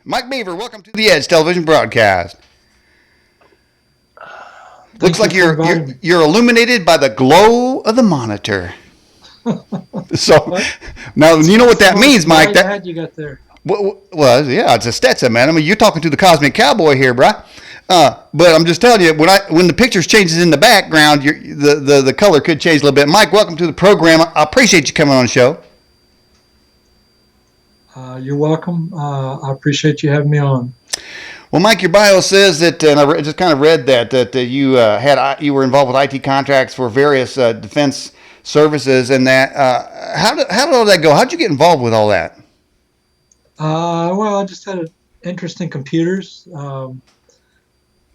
Mike Beaver, welcome to the Edge Television broadcast. Looks like you're illuminated by the glow of the monitor. So What? now you know what that means, Mike. That hat you got there. Well, yeah, it's a Stetson, man. I mean, you're talking to the Cosmic Cowboy here, bruh. But I'm just telling you, when the pictures changes in the background, the color could change a little bit. Mike, welcome to the program. I appreciate you coming on the show. You're welcome. I appreciate you having me on. Well, Mike, your bio says that, and I just kind of read that you were involved with IT contracts for various defense services, and that how did all that go? How did you get involved with all that? Well, I just had an interest in computers.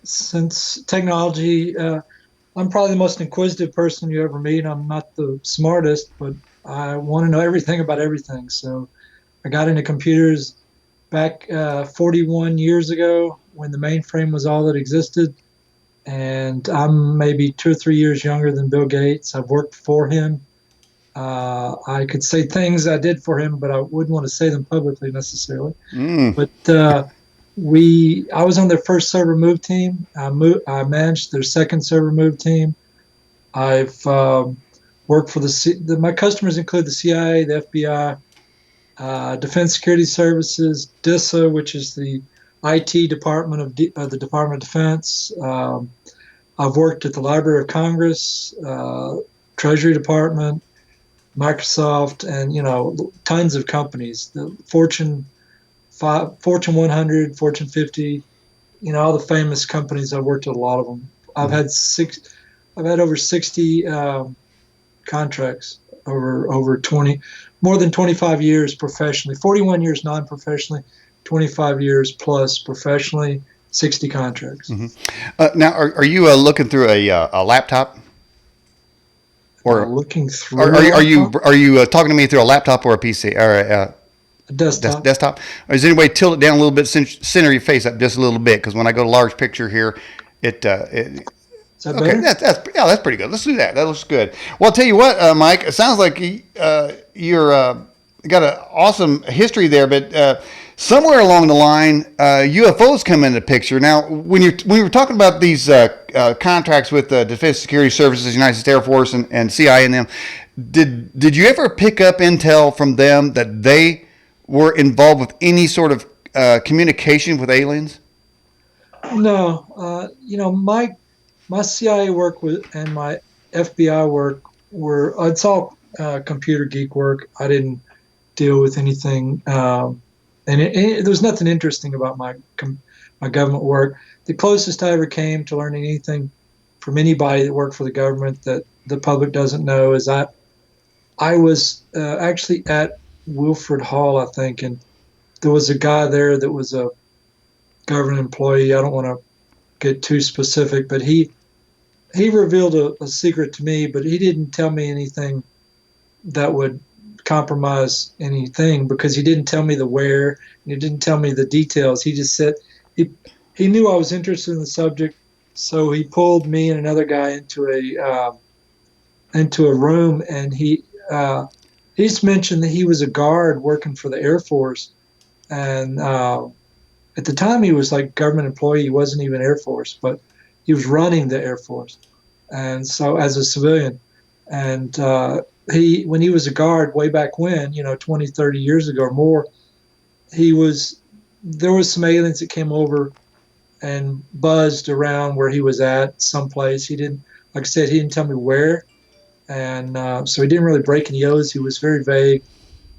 Since technology, I'm probably the most inquisitive person you ever meet. I'm not the smartest, but I want to know everything about everything. So I got into computers back 41 years ago when the mainframe was all that existed. And I'm maybe 2 or 3 years younger than Bill Gates. I've worked for him. I could say things I did for him, but I wouldn't want to say them publicly necessarily. But I was on their first server move team. I managed their second server move team. I've worked for my customers include the CIA, the FBI, Defense Security Services, DISA, which is the IT department of the Department of Defense. I've worked at the Library of Congress, Treasury Department, Microsoft, and tons of companies. The Fortune 100, Fortune 50, all the famous companies. I've worked at a lot of them. I've had over 60 contracts over 20, more than 25 years professionally, 41 years non-professionally, 25 years plus professionally, 60 contracts. Now, are you looking through a laptop? Or looking through? Are you talking to me through a laptop or a PC or a desktop? Desktop. Or is there any way to tilt it down a little bit, center your face up just a little bit? Because when I go to large picture here, Is that okay, better? that's pretty good. Let's do that. That looks good. Well, I'll tell you what, Mike. It sounds like you're got an awesome history there, but somewhere along the line, UFOs come into the picture. Now, when we were talking about these contracts with Defense Security Services, United States Air Force, and CIA, and them, did you ever pick up intel from them that they were involved with any sort of communication with aliens? No. My CIA work and my FBI work it's all computer geek work. I didn't deal with anything, and there was nothing interesting about my government work. The closest I ever came to learning anything from anybody that worked for the government that the public doesn't know is I was actually at Wilfred Hall, I think, and there was a guy there that was a government employee. I don't want to get too specific, but he revealed a secret to me, but he didn't tell me anything that would compromise anything because he didn't tell me the where, and he didn't tell me the details. He just said he knew I was interested in the subject, so he pulled me and another guy into a room, and he just mentioned that he was a guard working for the Air Force, and at the time he was like government employee. He wasn't even Air Force, but he was running the Air Force, and so as a civilian, and when he was a guard way back when, 20, 30 years ago or more, there was some aliens that came over and buzzed around where he was at someplace. He didn't, like I said, he didn't tell me where, and so he didn't really break any oaths. He was very vague,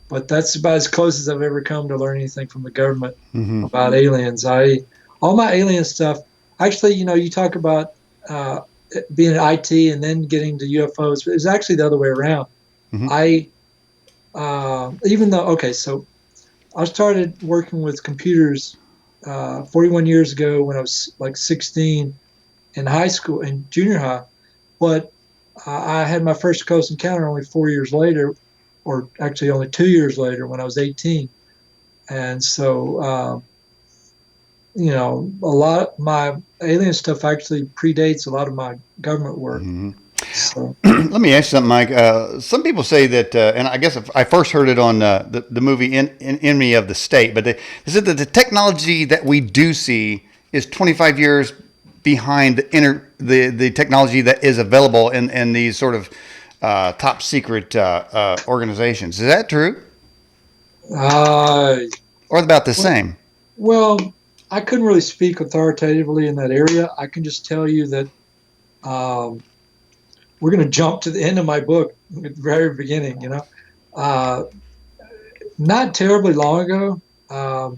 but that's about as close as I've ever come to learn anything from the government about aliens. All my alien stuff. Actually, you talk about being in IT and then getting to UFOs. It's actually the other way around. So I started working with computers 41 years ago when I was like 16 in high school, in junior high. But I had my first close encounter only 4 years later, or actually only 2 years later when I was 18. And so, a lot of my alien stuff actually predates a lot of my government work. So, Let me ask you something, Mike. Some people say that, and I guess I first heard it on the movie Enemy of the State, but they said that the technology that we do see is 25 years behind the technology that is available in these sort of top secret organizations. Is that true? uh, Or about the well, same? well, I couldn't really speak authoritatively in that area. I can just tell you that um, we're going to jump to the end of my book at the very beginning. Uh, not terribly long ago, um,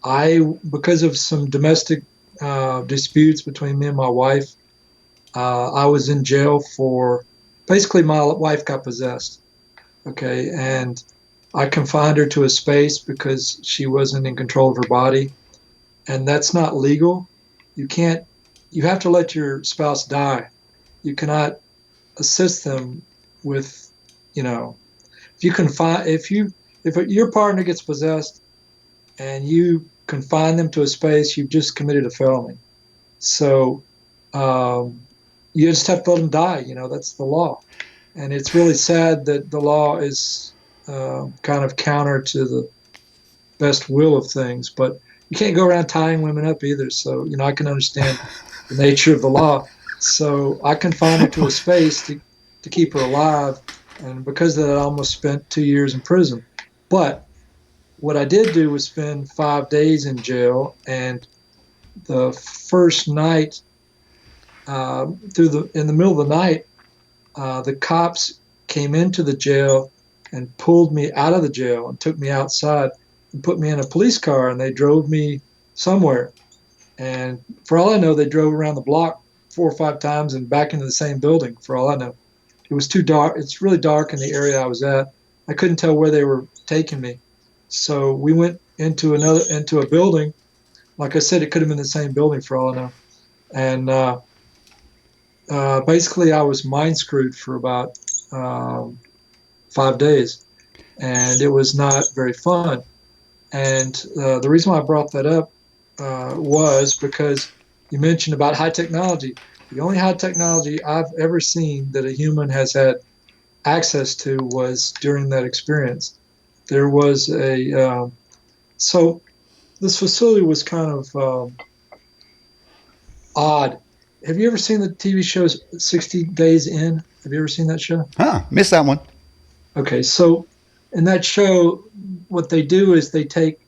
I because of some domestic disputes between me and my wife, I was in jail for basically my wife got possessed. Okay, and I confined her to a space because she wasn't in control of her body, and that's not legal. You can't. You have to let your spouse die. You cannot assist them with, you know, if you confine if your partner gets possessed and you confine them to a space, you've just committed a felony. So um, you just have to let them die. That's the law, and it's really sad that the law is kind of counter to the best will of things. But you can't go around tying women up either. So I can understand the nature of the law. So I confined her to a space to keep her alive, and because of that, I almost spent 2 years in prison. But what I did do was spend 5 days in jail, and the first night, in the middle of the night, the cops came into the jail and pulled me out of the jail and took me outside and put me in a police car, and they drove me somewhere. And for all I know, they drove around the block 4 or 5 times and back into the same building. For all I know, it was too dark. It's really dark in the area I was at. I couldn't tell where they were taking me. So we went into a building. Like I said, it could have been the same building for all I know. And basically, I was mind screwed for about 5 days, and it was not very fun. And the reason why I brought that up was because you mentioned about high technology. The only high technology I've ever seen that a human has had access to was during that experience. There was so this facility was kind of odd. Have you ever seen the TV show 60 Days In? Have you ever seen that show? Huh? Missed that one. Okay, so in that show, what they do is they take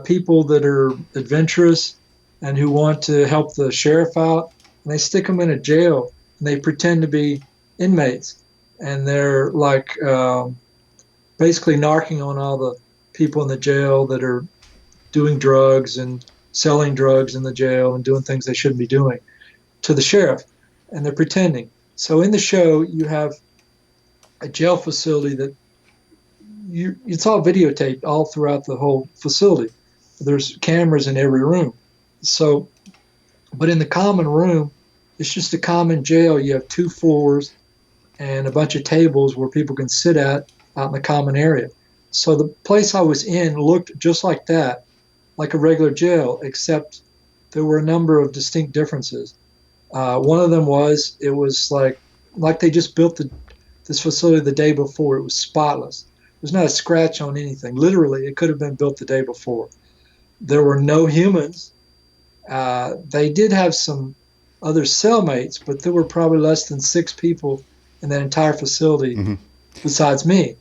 people that are adventurous and who want to help the sheriff out, and they stick them in a jail, and they pretend to be inmates, and they're like basically narking on all the people in the jail that are doing drugs and selling drugs in the jail and doing things they shouldn't be doing to the sheriff, and they're pretending. So in the show, you have a jail facility that it's all videotaped all throughout the whole facility. There's cameras in every room. So, but in the common room, it's just a common jail. You have 2 floors and a bunch of tables where people can sit at out in the common area. So the place I was in looked just like that, like a regular jail, except there were a number of distinct differences. One of them was it was like they just built this facility the day before. It was spotless. There's not a scratch on anything. Literally, it could have been built the day before. There were no humans. They did have some other cellmates, but there were probably less than 6 people in that entire facility besides me.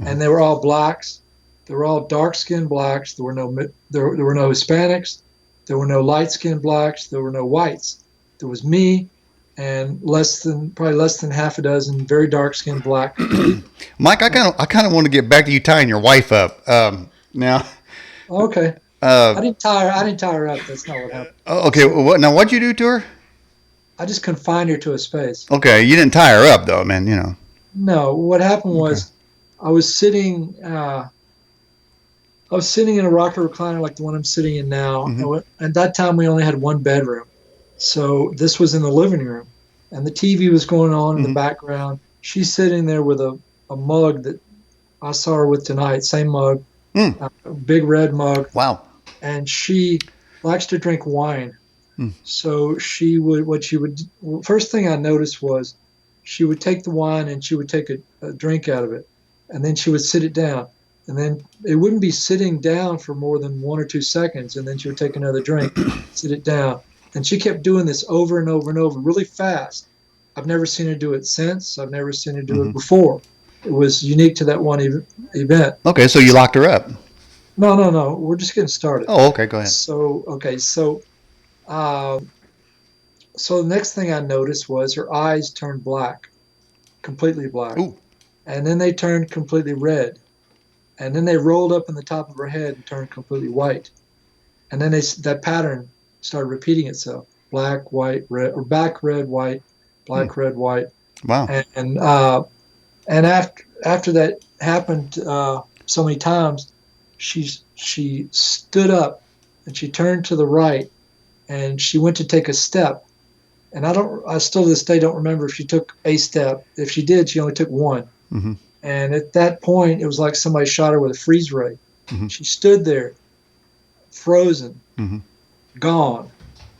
And they were all blacks. They were all dark-skinned blacks. There were no Hispanics. There were no light-skinned blacks. There were no whites. There was me and probably less than half a dozen very dark-skinned black people. Mike, I kind of want to get back to you tying your wife up. Now, Okay. uh, I didn't tie her up. That's not what happened. okay. Now, what'd you do to her? I just confined her to a space. Okay, you didn't tie her up though, man. No, what happened Okay. was I was sitting in a rocker recliner like the one I'm sitting in now. Hmm. At that time, we only had one bedroom, so this was in the living room, and the TV was going on in the Hmm. background. She's sitting there with a mug that I saw her with tonight, same mug, Mm. a big red mug, Wow. and she likes to drink wine. Mm. So first thing I noticed was she would take the wine and she would take a drink out of it, and then she would sit it down, and then it wouldn't be sitting down for more than 1 or 2 seconds, and then she would take another drink, sit it down, and she kept doing this over and over and over, really fast. I've never seen her do it since. I've never seen her do it before. It was unique to that one event. Okay, so you locked her up. No, no, no. We're just getting started. Oh, okay, go ahead. So, okay, uh, so the next thing I noticed was her eyes turned black, completely black, Ooh. and then they turned completely red, and then they rolled up in the top of her head and turned completely white, and then that pattern started repeating itself: black, white, red, or black, red, white, black, red, white. Wow. And after that happened so many times, she stood up and she turned to the right and she went to take a step. And I still to this day don't remember if she took a step. If she did, she only took one. Mm-hmm. And at that point, it was like somebody shot her with a freeze ray. Mm-hmm. She stood there, frozen, gone.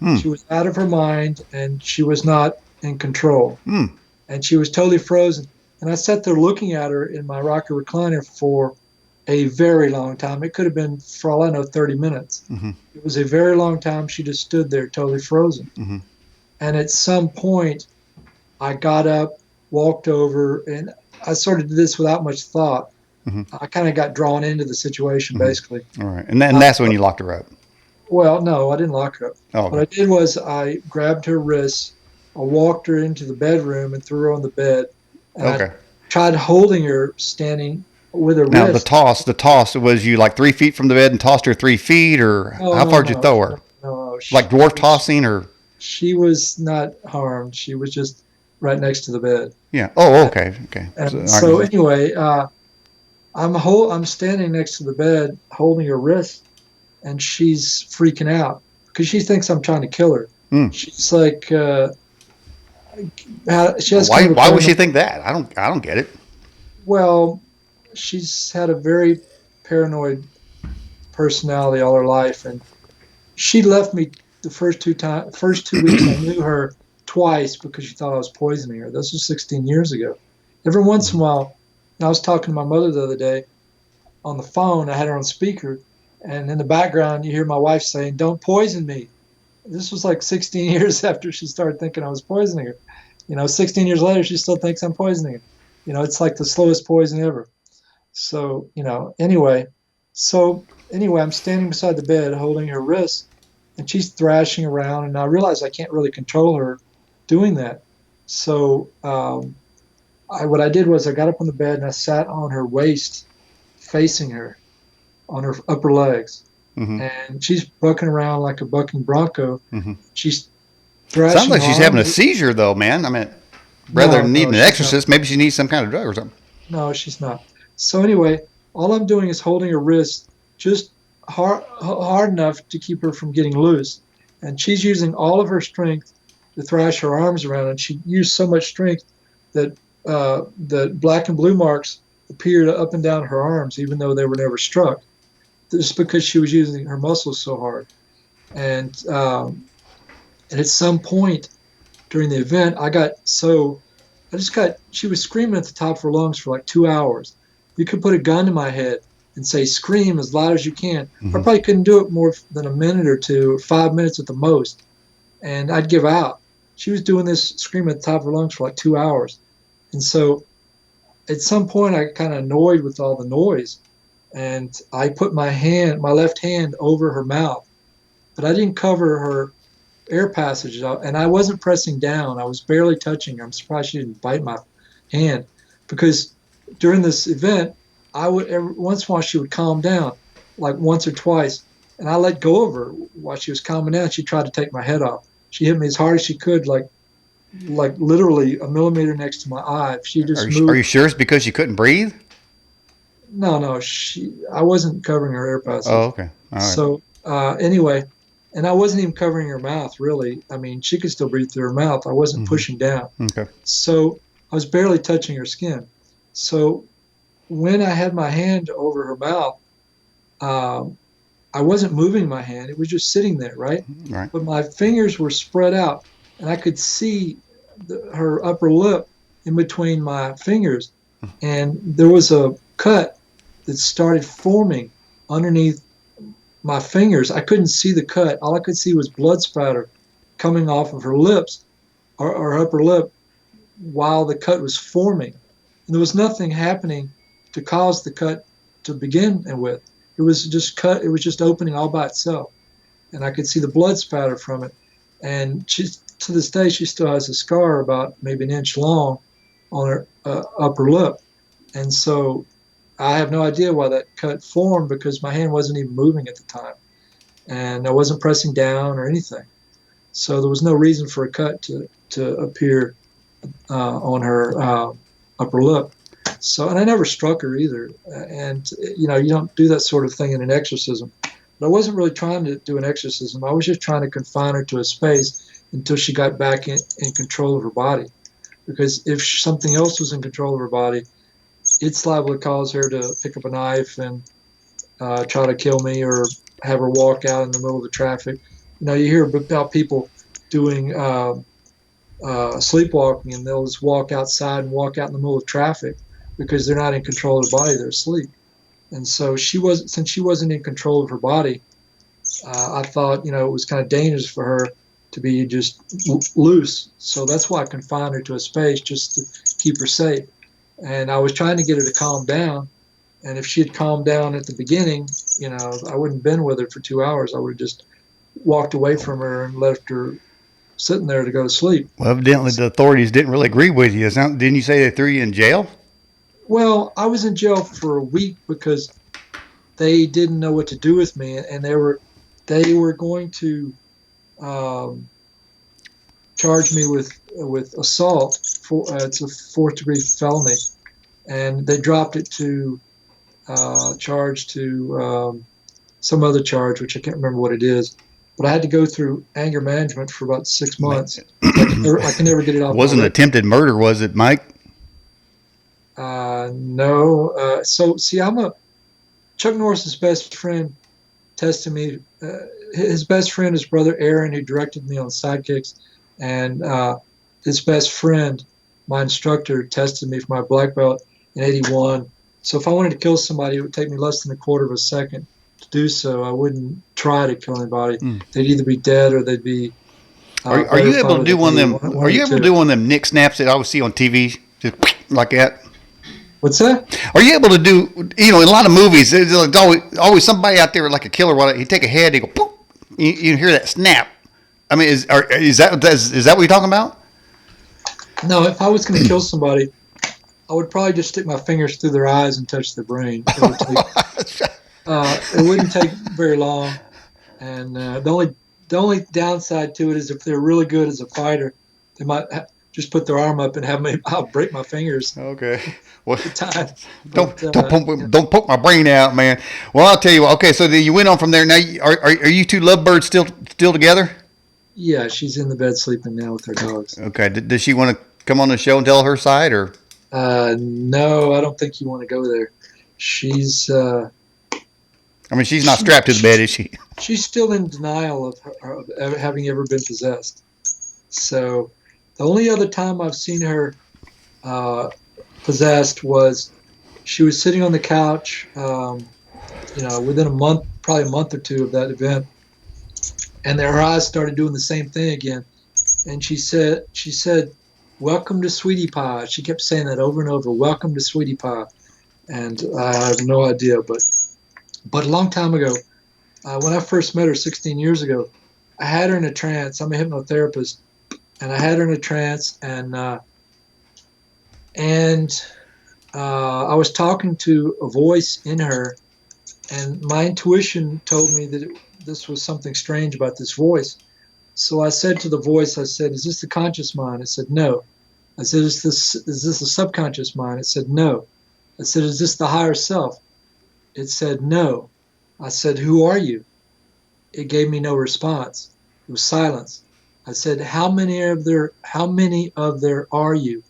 Mm. She was out of her mind and she was not in control. Mm. And she was totally frozen. And I sat there looking at her in my rocker recliner for a very long time. It could have been, for all I know, 30 minutes. Mm-hmm. It was a very long time. She just stood there totally frozen. Mm-hmm. And at some point, I got up, walked over, and I sort of did this without much thought. Mm-hmm. I kind of got drawn into the situation, basically. All right. And that's when you locked her up. Well, no, I didn't lock her up. Oh, okay. What I did was I grabbed her wrists, I walked her into the bedroom and threw her on the bed. And I tried holding her standing with her now, wrist. the toss, was you like 3 feet from the bed and tossed her 3 feet, or how far did you throw her? No. Like dwarf tossing, or? She was not harmed. She was just right next to the bed. Yeah. Oh, okay. Okay. And so anyway, I'm standing next to the bed holding her wrist, and she's freaking out because she thinks I'm trying to kill her. Mm. She's like, she has why would she think that? I don't get it. Well, she's had a very paranoid personality all her life, and she left me the first 2 weeks I knew her twice because she thought I was poisoning her. This was 16 years ago. Every once in a while, and I was talking to my mother the other day on the phone. I had her on speaker, and in the background you hear my wife saying, "Don't poison me." This was like 16 years after she started thinking I was poisoning her. 16 years later, she still thinks I'm poisoning her. It's like the slowest poison ever. So, anyway, I'm standing beside the bed holding her wrist, and she's thrashing around, and I realize I can't really control her doing that. So what I did was I got up on the bed and I sat on her waist, facing her, on her upper legs. Mm-hmm. And she's bucking around like a bucking bronco. Mm-hmm. She's thrashing. Sounds like she's having a seizure, though, man. I mean, rather than needing an exorcist, maybe she needs some kind of drug or something. No, she's not. So anyway, all I'm doing is holding her wrist just hard enough to keep her from getting loose. And she's using all of her strength to thrash her arms around. And she used so much strength that the black and blue marks appeared up and down her arms, even though they were never struck. Just because she was using her muscles so hard. And at some point during the event, she was screaming at the top of her lungs for like 2 hours. You could put a gun to my head and say, scream as loud as you can. Mm-hmm. I probably couldn't do it more than a minute or two, or 5 minutes at the most. And I'd give out. She was doing this screaming at the top of her lungs for like 2 hours. And so at some point I got kind of annoyed with all the noise. And I put my left hand over her mouth, but I didn't cover her air passage, and I wasn't pressing down. I was barely touching her. I'm surprised she didn't bite my hand, because during this event, every once in a while she would calm down, like once or twice, and I let go of her while she was calming down. She tried to take my head off. She hit me as hard as she could, like literally a millimeter next to my eye. She just moved. Are you sure it's because she couldn't breathe? No, I wasn't covering her air passage. Oh, okay. All right. So anyway, and I wasn't even covering her mouth, really. I mean, she could still breathe through her mouth. I wasn't pushing down. Okay. So I was barely touching her skin. So when I had my hand over her mouth, I wasn't moving my hand. It was just sitting there, right? Right. But my fingers were spread out, and I could see her upper lip in between my fingers, and there was a cut that started forming underneath my fingers. I couldn't see the cut. All I could see was blood spatter coming off of her lips or upper lip while the cut was forming. And there was nothing happening to cause the cut to begin with. It was just cut. It was just opening all by itself, and I could see the blood spatter from it. And to this day, she still has a scar about maybe an inch long on her upper lip. And so I have no idea why that cut formed because my hand wasn't even moving at the time, and I wasn't pressing down or anything. So there was no reason for a cut to appear on her upper lip. So, and I never struck her either. And you know, you don't do that sort of thing in an exorcism. But I wasn't really trying to do an exorcism. I was just trying to confine her to a space until she got back in control of her body. Because if something else was in control of her body, it's liable to cause her to pick up a knife and try to kill me or have her walk out in the middle of the traffic. You know, you hear about people doing sleepwalking, and they'll just walk outside and walk out in the middle of traffic because they're not in control of their body, they're asleep. And so since she wasn't in control of her body, I thought, you know, it was kind of dangerous for her to be just loose. So that's why I confined her to a space, just to keep her safe. And I was trying to get her to calm down. And if she had calmed down at the beginning, you know, I wouldn't have been with her for 2 hours. I would have just walked away from her and left her sitting there to go to sleep. Well, evidently the authorities didn't really agree with you. Didn't you say they threw you in jail? Well, I was in jail for a week because they didn't know what to do with me, and they were going to charge me with assault. It's a 4th-degree felony, and they dropped it to charge to some other charge, which I can't remember what it is. But I had to go through anger management for about 6 months. I can never get it off. Wasn't attempted murder, was it, Mike? No. So see, Chuck Norris's best friend tested me. His best friend is brother Aaron, who directed me on Sidekicks, and his best friend, my instructor, tested me for my black belt in '81. So if I wanted to kill somebody, it would take me less than a quarter of a second to do so. I wouldn't try to kill anybody. They'd either be dead or they'd be. Are you able to do one of them? Are you able to do one of them nick snaps that I always see on TV, just like that? What's that? Are you able to do? You know, in a lot of movies, there's always somebody out there like a killer. He take a head, he go, poof, you hear that snap. I mean, is that what you're talking about? No, if I was going to kill somebody, I would probably just stick my fingers through their eyes and touch their brain. It wouldn't take very long, and the only downside to it is if they're really good as a fighter, they might just put their arm up and I'll break my fingers. Okay. Well, don't poke my brain out, man. Well, I'll tell you what. Okay, so you went on from there. Now, are you two lovebirds still together? Yeah, she's in the bed sleeping now with her dogs. Okay. Does she want to come on the show and tell her side, or? No, I don't think you want to go there. She's. I mean, she's not strapped to the bed, is she? She's still in denial of having ever been possessed. So, the only other time I've seen her possessed was she was sitting on the couch, within a month, probably a month or two of that event, and her eyes started doing the same thing again. And she said, "Welcome to Sweetie Pie." She kept saying that over and over, "Welcome to Sweetie Pie." And I have no idea, but a long time ago, when I first met her 16 years ago, I had her in a trance. I'm a hypnotherapist, and I had her in a trance, and I was talking to a voice in her, and my intuition told me that this was something strange about this voice. So I said to the voice, I said, "Is this the conscious mind?" It said, "No." I said, "Is this the subconscious mind?" It said, "No." I said, "Is this the higher self?" It said, "No." I said, "Who are you?" It gave me no response. It was silence. I said, how many of there are you?"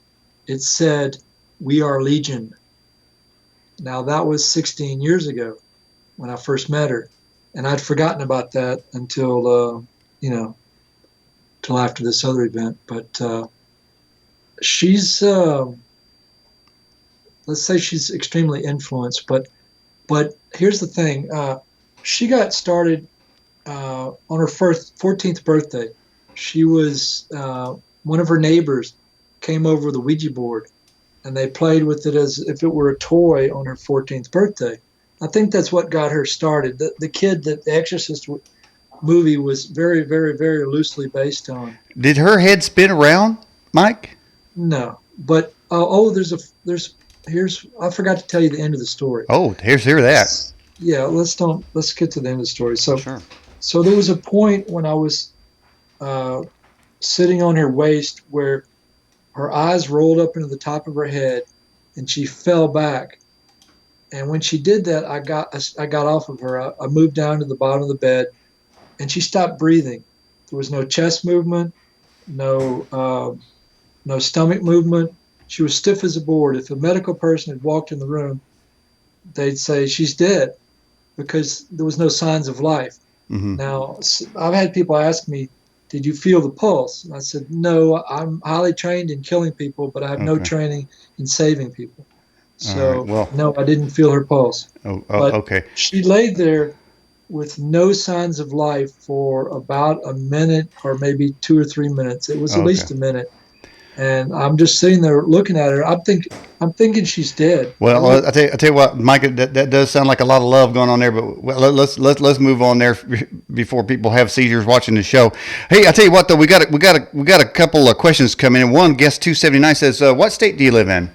It said, "We are Legion." Now that was 16 years ago when I first met her. And I'd forgotten about that until after this other event. But she's let's say she's extremely influenced, but here's the thing. She got started on her first 14th birthday. She was one of her neighbors came over with a Ouija board, and they played with it as if it were a toy on her 14th birthday. I think that's what got her started. The kid that the Exorcist movie was very, very, very loosely based on. Did her head spin around, Mike? No, but oh, there's here's I forgot to tell you the end of the story. Oh, hear that. Yeah, let's get to the end of the story. Sure. So there was a point when I was uh, sitting on her waist where her eyes rolled up into the top of her head, and she fell back. And when she did that, I got off of her. I moved down to the bottom of the bed, and she stopped breathing. There was no chest movement, no no stomach movement. She was stiff as a board. If a medical person had walked in the room, they'd say she's dead because there was no signs of life. Mm-hmm. Now, I've had people ask me, "Did you feel the pulse?" And I said, "No, I'm highly trained in killing people, but I have no Okay. training in saving people." All right. So, Well. no, I didn't feel her pulse. Oh. But Okay. she laid there with no signs of life for about a minute or maybe 2 or 3 minutes. It was at Okay. least a minute. And I'm just sitting there looking at her. I'm thinking she's dead. Well, I tell you what, Mike, that does sound like a lot of love going on there. But let's move on there before people have seizures watching the show. Hey, I tell you what though, we got a couple of questions coming in. One, guest 279 says, "What state do you live in?"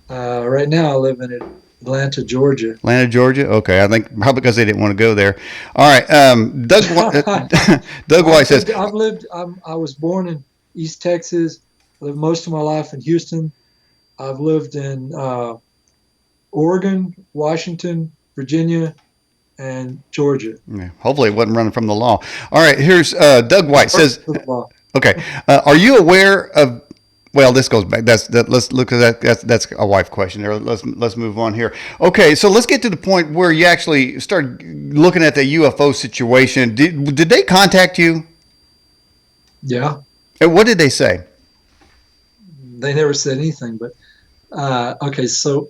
Right now, I live in Atlanta, Georgia. Atlanta, Georgia. Okay, I think probably because they didn't want to go there. All right, Doug. Doug White says, I was born in East Texas. I lived most of my life in Houston. I've lived in Oregon, Washington, Virginia, and Georgia. yeah, hopefully it wasn't running from the law. All right, here's Doug White says, Football. okay, are you aware of? Well, this goes back. Let's look at that. That's a wife question there. Let's move on here. Okay, so let's get to the point where you actually start looking at the UFO situation. Did they contact you? Yeah, And what did they say? they never said anything. But okay, so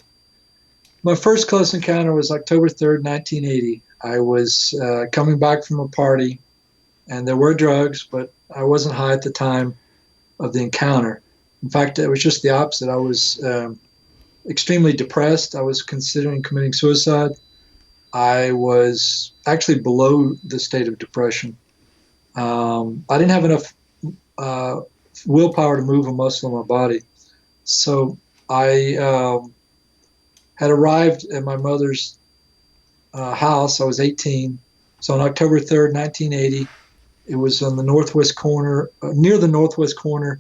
my first close encounter was October 3rd, 1980. I was coming back from a party, and there were drugs, but I wasn't high at the time of the encounter. In fact, it was just the opposite. I was extremely depressed. I was considering committing suicide. I was actually below the state of depression. I didn't have enough willpower to move a muscle in my body. So I had arrived at my mother's house. I was 18. So on October 3rd, 1980, it was on the northwest corner, near the northwest corner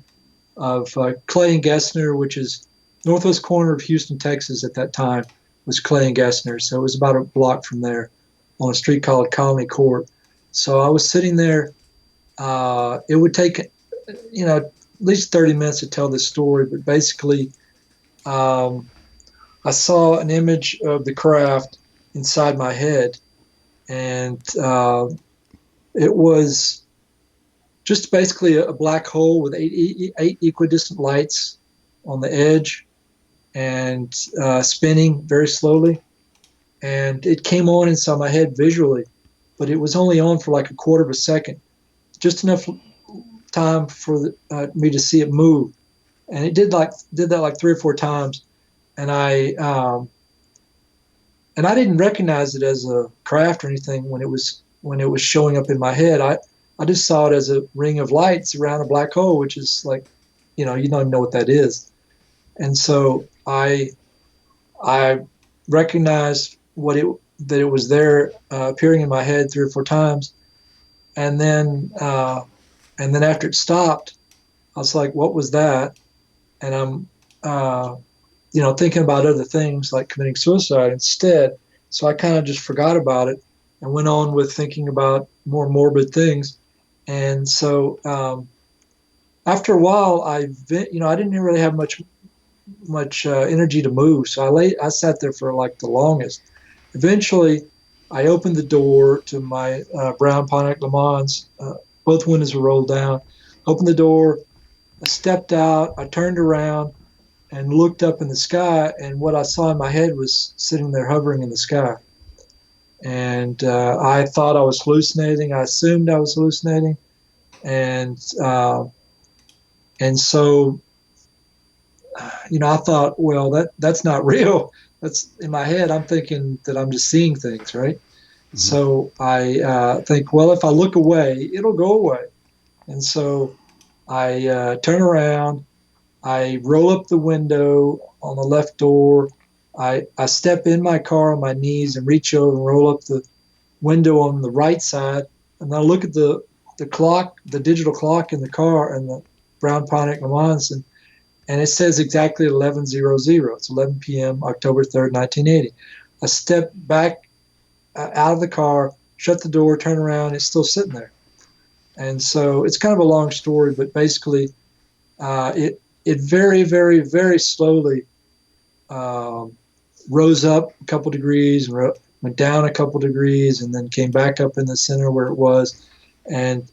of Clay and Gessner, which is northwest corner of Houston, Texas at that time, was Clay and Gessner. So it was about a block from there on a street called Colony Court. So I was sitting there. It would take, at least 30 minutes to tell this story, but basically I saw an image of the craft inside my head, and it was just basically a black hole with eight equidistant lights on the edge and spinning very slowly. And it came on inside my head visually, but it was only on for like a quarter of a second, just enough time for me to see it move. And it did that like 3 or 4 times, and I didn't recognize it as a craft or anything when it was showing up in my head. I just saw it as a ring of lights around a black hole, which is like, you don't even know what that is. And so I recognized that it was there, appearing in my head 3 or 4 times, and then after it stopped, I was like, "What was that?" And I'm thinking about other things like committing suicide instead. So I kind of just forgot about it and went on with thinking about more morbid things. And so after a while, I didn't really have much energy to move. So I sat there for like the longest. Eventually, I opened the door to my brown Pontiac Le Mans. Both windows were rolled down. Opened the door, I stepped out, I turned around and looked up in the sky, and what I saw in my head was sitting there hovering in the sky. And I thought I was hallucinating. I assumed I was hallucinating, and so I thought, well, that's not real. That's in my head. I'm thinking that I'm just seeing things, right? Mm-hmm. So I think, well, if I look away, it'll go away. And so I turn around, I roll up the window on the left door. I step in my car on my knees and reach over and roll up the window on the right side. And I look at the clock, the digital clock in the car, and the Brown Pontiac Le Mans, and it says exactly 11:00. It's 11 p.m., October 3rd, 1980. I step back out of the car, shut the door, turn around, it's still sitting there. And so it's kind of a long story, but basically, it very, very, very slowly rose up a couple degrees and went down a couple degrees, and then came back up in the center where it was. And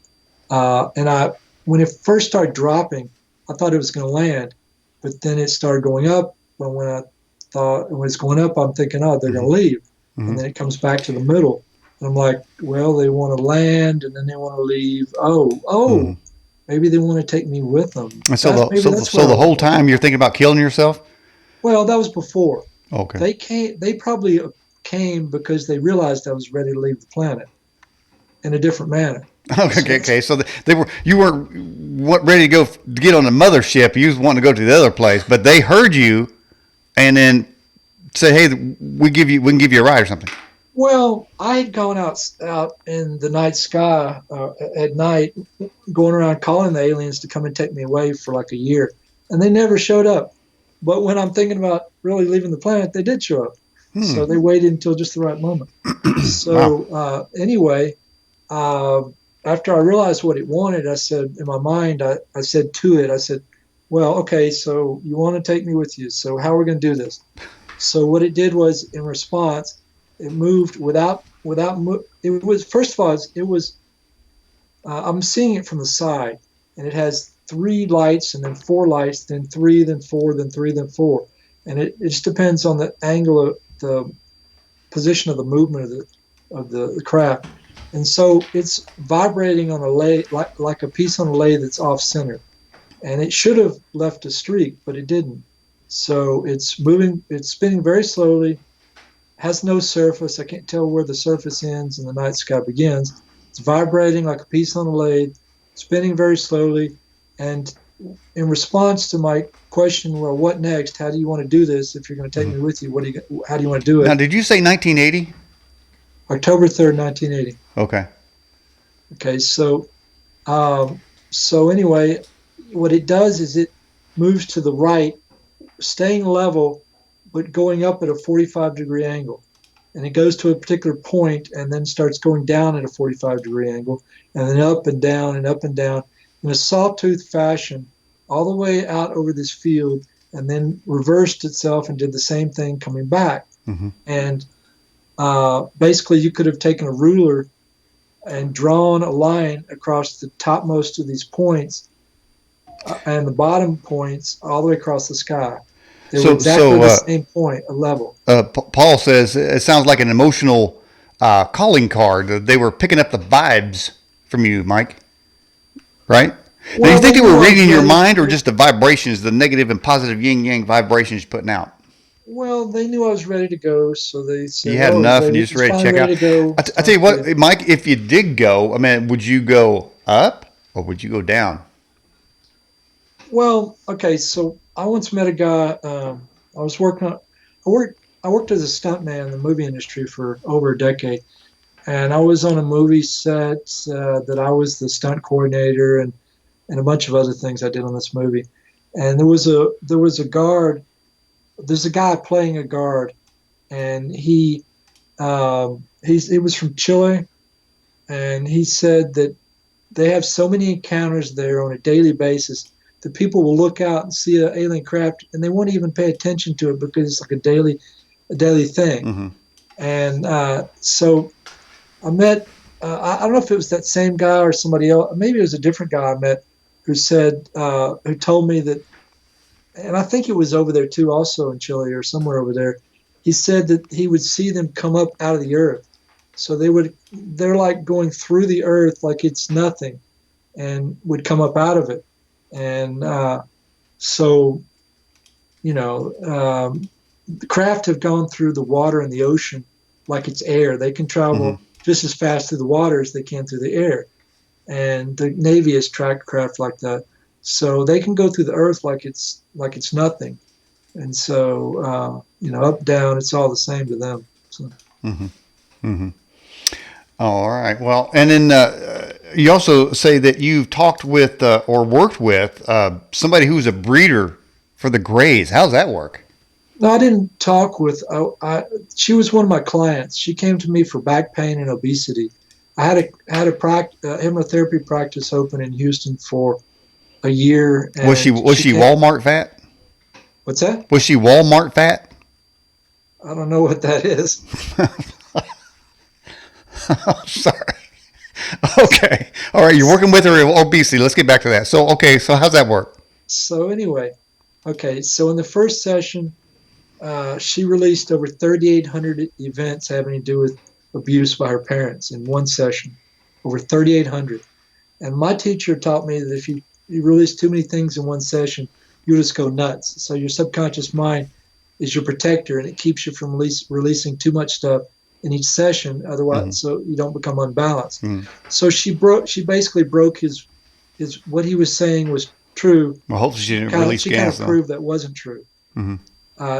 I, when it first started dropping, I thought it was going to land, but then it started going up. But when it's going up, I'm thinking, oh, they're going to leave, and then it comes back to the middle. And I'm like, well, they want to land, and then they want to leave. Oh, maybe they want to take me with them. And so Maybe that's where the whole time you're thinking about killing yourself. well, that was before. Okay. They came. They probably came because they realized I was ready to leave the planet in a different manner. Okay. So you weren't ready to go to get on the mothership. You was wanting to go to the other place, but they heard you, and then said, "Hey, we can give you a ride or something." Well, I had gone out in the night sky at night, going around calling the aliens to come and take me away for like a year, and they never showed up. But when I'm thinking about really leaving the planet, they did show up. So they waited until just the right moment. So Wow. anyway, uh, after I realized what it wanted, I said in my mind, I said to it, I said, well, okay, so you want to take me with you. So how are we going to do this? So what it did was, in response, it moved it was, first of all, it was I'm seeing it from the side, and it has three lights, and then four lights, then three, then four, then three, then four, and it just depends on the angle of the position of the movement of the craft. And so it's vibrating on a lathe, like a piece on a lathe that's off center, and it should have left a streak, but it didn't. So it's moving, it's spinning very slowly, has no surface. I can't tell where the surface ends and the night sky begins. It's vibrating like a piece on a lathe, spinning very slowly. And in response to my question, well, what next? How do you want to do this? If you're going to take me with you, how do you want to do Now, it? did you say 1980? October 3rd, 1980. Okay. Okay, so anyway, what it does is it moves to the right, staying level, but going up at a 45-degree angle. And it goes to a particular point and then starts going down at a 45-degree angle, and then up and down and up and down in a sawtooth fashion all the way out over this field, and then reversed itself and did the same thing coming back. Mm-hmm. And basically, you could have taken a ruler and drawn a line across the topmost of these points and the bottom points all the way across the sky. They were exactly the same point, a level. Paul says it sounds like an emotional calling card. They were picking up the vibes from you, Mike. Right? Now, you Well, think they they were knew I was reading your ready. mind, or just the vibrations, the negative and positive yin yang vibrations putting out? Well, they knew I was ready to go, so they You said, had "Oh, enough, and you just he's ready to finally check ready out. to go. I tell you Time what, to." Mike, if you did go, I mean, would you go up or would you go down? Well, okay, so I once met a guy. I was working. I worked as a stuntman in the movie industry for over a decade, and I was on a movie set that I was the stunt coordinator and a bunch of other things I did on this movie. And there was a guard. There's a guy playing a guard, and he was from Chile, and he said that they have so many encounters there on a daily basis that people will look out and see an alien craft and they won't even pay attention to it because it's like a daily thing. Mm-hmm. And so I met. I don't know if it was that same guy or somebody else. Maybe it was a different guy I met. who told me that, and I think it was over there too, also in Chile or somewhere over there. He said that he would see them come up out of the earth. So they're like going through the earth like it's nothing, and would come up out of it. And so, the craft have gone through the water and the ocean like it's air. They can Hmm. travel just as fast through the water as they can through the air. And the Navy has tracked craft like that. So they can go through the earth like it's nothing. And so, up, down, it's all the same to them. So, Hmm. Hmm. All right. Well, and then you also say that you've talked with or worked with somebody who's a breeder for the Greys. How's that work? no, I didn't talk with. She was one of my clients. She came to me for back pain and obesity. I had a hypnotherapy practice open in Houston for a year, Was she and was she she came. Walmart fat? What's that? Was she Walmart fat? I don't know what that is. Sorry. Okay. All right. You're working with her with obesity. Let's get back to that. So, okay. So, how's that work? So anyway, okay. So in the first session, she released over 3,800 events having to do with abuse by her parents in one session. Over 3,800. And my teacher taught me that if you release too many things in one session, you'll just go nuts. So your subconscious mind is your protector, and it keeps you from releasing too much stuff in each session. Hmm. Otherwise, so you don't become unbalanced. Hmm. So she basically broke his what he was saying was true. Well, hopefully she She didn't kind of release she kind gas of though. proved that wasn't true. Hmm.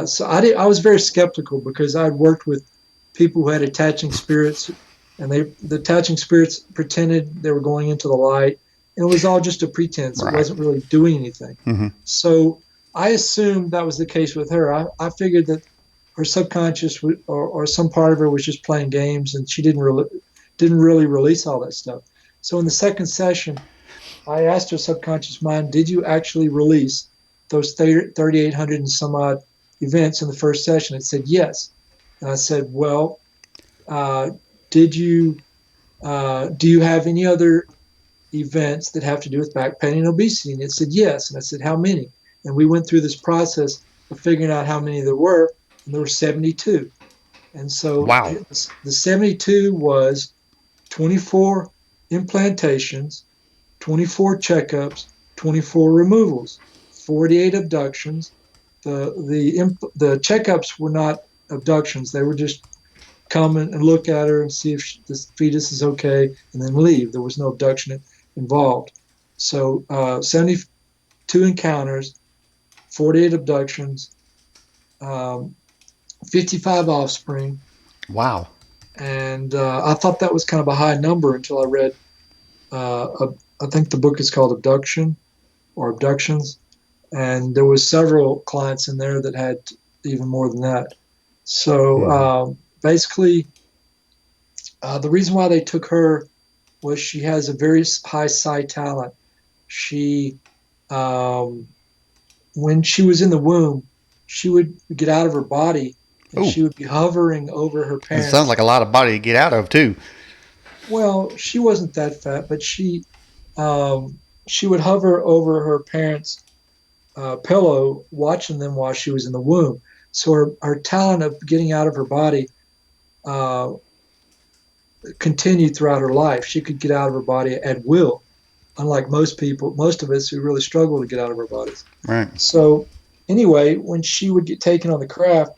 So I was very skeptical because I'd worked with people who had attaching spirits, and the attaching spirits pretended they were going into the light, and it was all just a pretense. It Right. wasn't really doing anything. Hmm. So I assumed that was the case with her. I figured that her subconscious or some part of her was just playing games, and she didn't really release all that stuff. So in the second session, I asked her subconscious mind, did you actually release those 3,800 and some odd events in the first session? It said yes. And I said, well, uh, did you do you have any other events that have to do with back pain and obesity? And it said yes. And I said, how many? And we went through this process of figuring out how many there were, and there were 72. And so Wow. the 72 was 24 implantations, 24 checkups, 24 removals, 48 abductions. The checkups were not abductions; they were just come and look at her and see if the fetus is okay, and then leave. There was no abduction involved. So 72 encounters, 48 abductions, 55 offspring, Wow. and I thought that was kind of a high number until I read. I think the book is called Abduction or Abductions, and there was several clients in there that had even more than that. So Hmm. basically, the reason why they took her was she has a very high psi talent. She, um, when she was in the womb, she would get out of her body and Oh, she would be hovering over her it sounds parents. like a lot of body to get out of too. Well, she wasn't that fat, but she would hover over her parents' pillow, watching them while she was in the womb. So her talent of getting out of her body uh, continued throughout her life. She could get out of her body at will, unlike most of us who really struggle to get out of our bodies. Right. So, anyway, when she would get taken on the craft,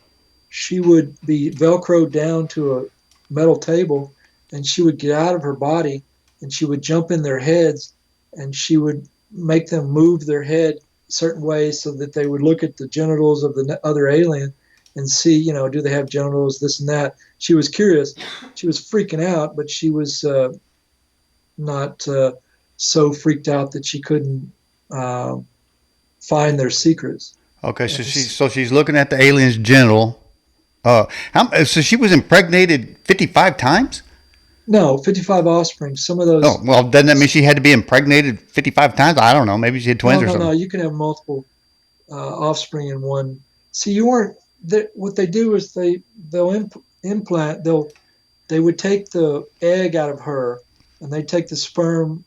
she would be velcroed down to a metal table, and she would get out of her body, and she would jump in their heads, and she would make them move their head certain ways so that they would look at the genitals of the other alien and see, do they have genitals, this and that. She was curious. She was freaking out, but she was not so freaked out that she couldn't uh, find their secrets. Okay. And So she's looking at the alien's genital. So she was impregnated 55 times. no, 55 offspring. Some of Oh, those. well, doesn't that mean she had to be impregnated 55 times? I don't know. Maybe she had twins No, or no, no. something. You can have multiple offspring in one. See, you weren't. What they do is they'll implant. They would take the egg out of her, and they take the sperm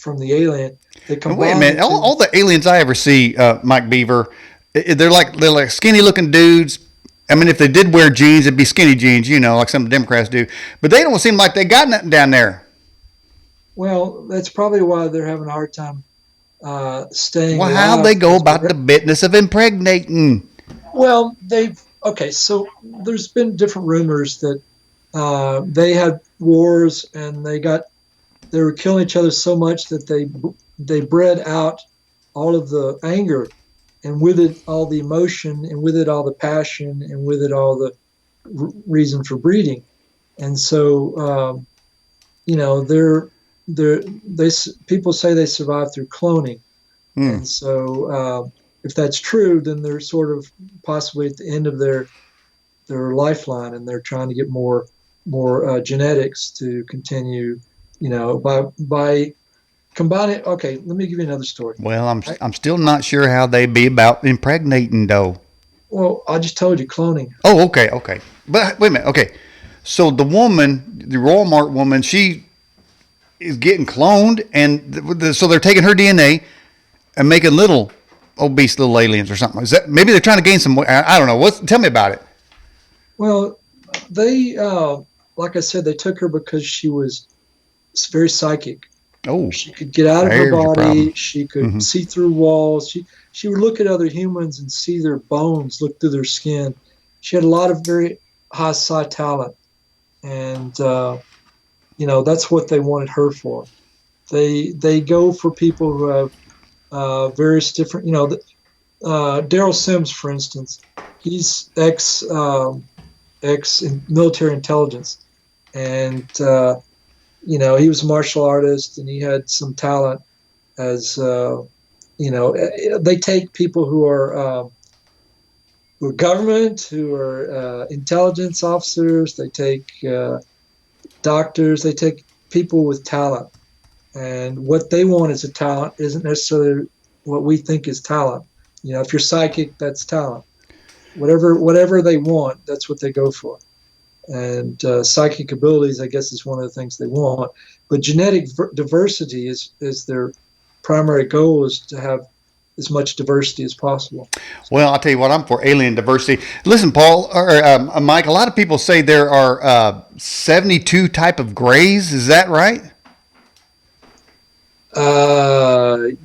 from the alien. They But wait a combine the minute. two. All the aliens I ever see, Mike Beaver, they're like skinny looking dudes. I mean, if they did wear jeans, it'd be skinny jeans, like some Democrats do. But they don't seem like they got nothing down there. Well, that's probably why they're having a hard time staying Well, how alive they go because about the business of impregnating? well, they've okay. So there's been different rumors that they had wars and they were killing each other so much that they bred out all of the anger, and with it all the emotion, and with it all the passion, and with it all the reason for breeding. And so they people say they survived through cloning. Hmm. And so, if that's true, then they're sort of possibly at the end of their lifeline, and they're trying to get more genetics to continue. By combining. Okay, let me give you another story. Well, I'm I, I'm still not sure how they be about impregnating though. well, I just told you cloning. Oh, okay, okay. But wait a minute, okay. So the woman, the Walmart woman, she is getting cloned, and so they're taking her DNA and making little obese little aliens or something. Is that maybe they're trying to gain some? I don't know. Tell me about it. Well, they like I said, they took her because she was very psychic. Oh, She could get out of her there's your body. problem. She could Hmm. see through walls. She would look at other humans and see their bones, look through their skin. She had a lot of very high psi talent, and that's what they wanted her for. They go for people who have various different. Daryl Sims, for instance, he's ex military intelligence, and he was a martial artist, and he had some talent as they take people who are government, who are intelligence officers. They take doctors. They take people with talent, and what they want as a talent isn't necessarily what we think is talent. If you're psychic, that's talent. Whatever they want, that's what they go for. And psychic abilities, I guess, is one of the things they want. But genetic diversity is their primary goal, is to have as much diversity as possible. Well, I'll tell you what, I'm for alien diversity. Listen, Paul or Mike, a lot of people say there are 72 type of grays. Is that right?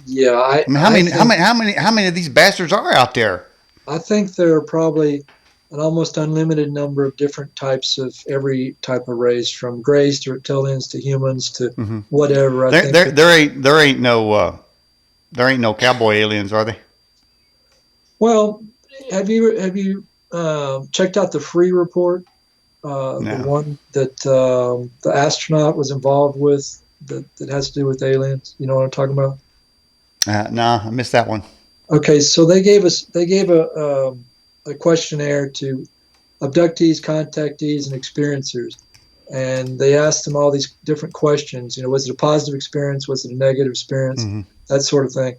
Yeah, I mean, how many of these bastards are out there? I think there are probably an almost unlimited number of different types of every type of race, from grays to reptilians to humans to Hmm. whatever. I There, think there, that, there ain't no cowboy aliens, are they? well, have you checked out the Free report? The No, one that the astronaut was involved with, that has to do with aliens. You know what I'm talking about? no, I missed that one. Okay, so they gave a questionnaire to abductees, contactees, and experiencers, and they asked them all these different questions. Was it a positive experience? Was it a negative experience? Hmm. That sort of thing.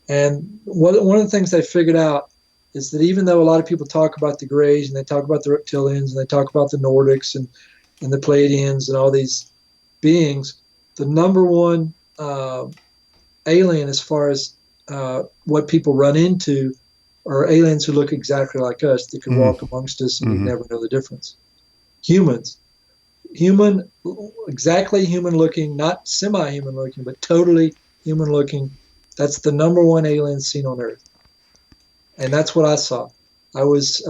And one of the things they figured out is that even though a lot of people talk about the Greys, and they talk about the reptilians, and they talk about the Nordics, and the Pleiadians and all these beings, the number one alien, as far as what people run into, are aliens who look exactly like us, that could walk amongst us and you'd Hmm. never know the difference. Humans. Human, exactly human looking, not semi-human looking, but totally human looking. That's the number one alien seen on Earth. And that's what I saw. I was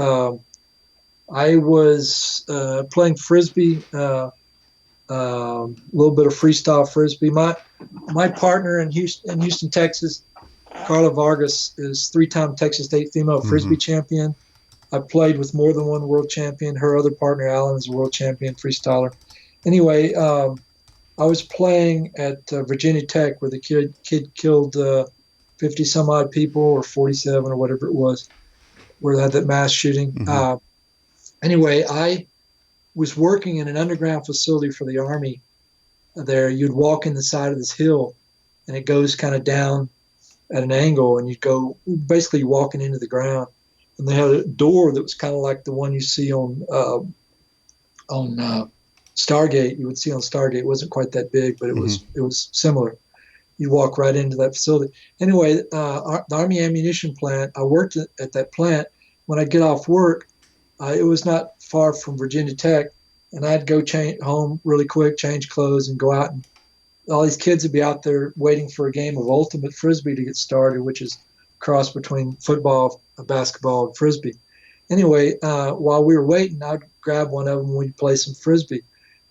playing frisbee, a little bit of freestyle frisbee. My partner in Houston, Texas, Carla Vargas, is three-time Texas State female Hmm. frisbee champion. I played with more than one world champion. Her other partner, Alan, is a world champion freestyler. Anyway, I was playing at Virginia Tech, where the kid killed 50 some odd people, or 47, or whatever it was, where they had that mass shooting. Hmm. Anyway, I was working in an underground facility for the Army there. You'd walk in the side of this hill, and it goes kind of down at an angle, and you'd go basically walking into the ground. And they had a door that was kind of like the one you see on Stargate. You would see on Stargate. It wasn't quite that big, but it Hmm. was similar. you'd walk right into that facility. Anyway, the Army ammunition plant, I worked at that plant. When I get off work, it was not far from Virginia Tech, and I'd go home really quick, change clothes, and go out. And all these kids would be out there waiting for a game of ultimate frisbee to get started, which is a cross between football, basketball, and frisbee. Anyway, while we were waiting, I'd grab one of them and we'd play some frisbee.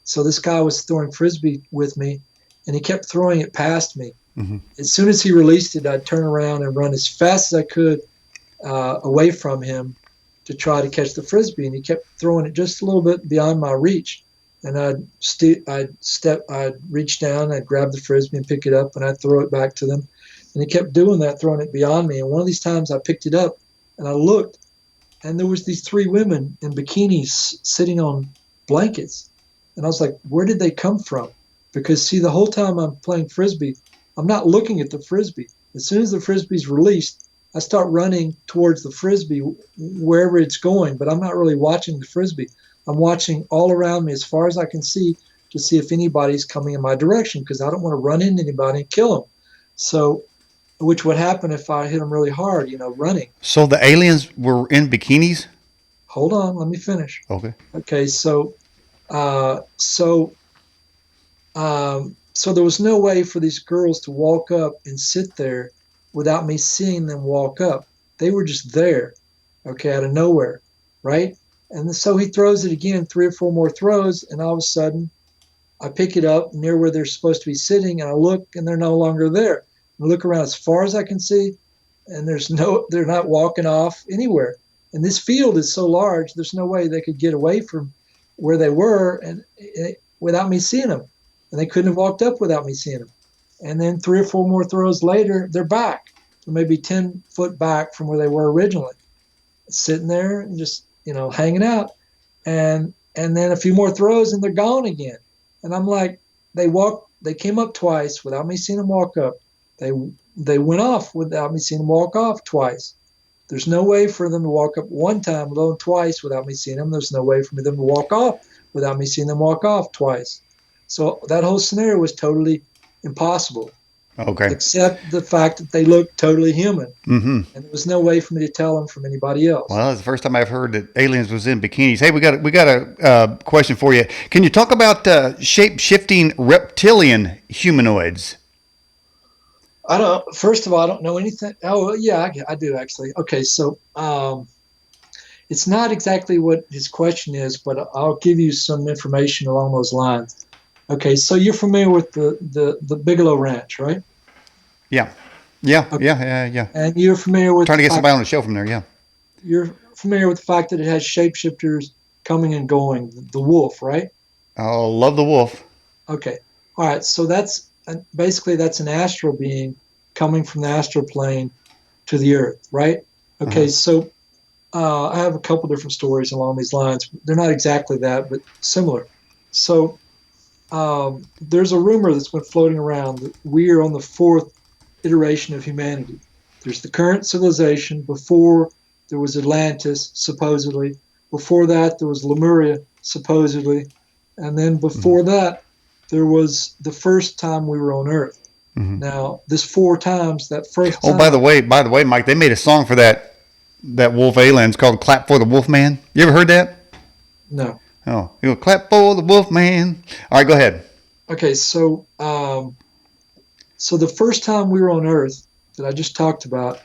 So this guy was throwing frisbee with me, and he kept throwing it past me. Mm-hmm. As soon as he released it, I'd turn around and run as fast as I could away from him to try to catch the frisbee, and he kept throwing it just a little bit beyond my reach. And I'd reach down, I'd grab the frisbee and pick it up, and I'd throw it back to them. And he kept doing that, throwing it beyond me. And one of these times I picked it up, and I looked, and there was these 3 women in bikinis sitting on blankets. And I was like, where did they come from? Because, see, the whole time I'm playing frisbee, I'm not looking at the frisbee. As soon as the frisbee's released, I start running towards the frisbee wherever it's going, but I'm not really watching the frisbee. I'm watching all around me as far as I can see to see if anybody's coming in my direction, because I don't want to run into anybody and kill them. So, which would happen if I hit them really hard, running. So the aliens were in bikinis? Hold on, let me finish. Okay. Okay, so there was no way for these girls to walk up and sit there without me seeing them walk up. They were just there, okay, out of nowhere, right? And so he throws it again, 3 or 4 more throws, and all of a sudden I pick it up near where they're supposed to be sitting, and I look, and they're no longer there. I look around as far as I can see, and they're not walking off anywhere. And this field is so large, there's no way they could get away from where they were and without me seeing them. And they couldn't have walked up without me seeing them. And then 3 or 4 more throws later, they're back. So maybe 10 foot back from where they were originally. Sitting there and just, hanging out. And then a few more throws and they're gone again. And I'm like, they came up twice without me seeing them walk up. They went off without me seeing them walk off twice. There's no way for them to walk up one time, let alone twice, without me seeing them. There's no way for them to walk off without me seeing them walk off twice. So that whole scenario was totally impossible. Okay. Except the fact that they looked totally human. Mm-hmm. And there was no way for me to tell them from anybody else. Well, that's the first time I've heard that aliens was in bikinis. Hey, we got a question for you. Can you talk about shape-shifting reptilian humanoids? First of all, I don't know anything. Oh, yeah, I do actually. Okay, so it's not exactly what his question is, but I'll give you some information along those lines. Okay, so you're familiar with the Bigelow Ranch, right? Yeah. Okay. Yeah. And you're familiar with trying to get somebody on the show from there, yeah. You're familiar with the fact that it has shapeshifters coming and going, the wolf, right? Oh, love the wolf. Okay. All right, so that's an astral being coming from the astral plane to the earth, right? Okay, so I have a couple different stories along these lines. They're not exactly that, but similar. So there's a rumor that's been floating around that we are on the 4th iteration of humanity. There's the current civilization. Before there was Atlantis, supposedly. Before that, there was Lemuria, supposedly. And then before that, there was the first time we were on Earth. Mm-hmm. Now, this 4 times, that first time... Oh, by the way, Mike, they made a song for that wolf alien. It's called Clap for the Wolf Man. You ever heard that? No. Oh, you go, clap for the wolf man. All right, go ahead. Okay, so the first time we were on Earth that I just talked about,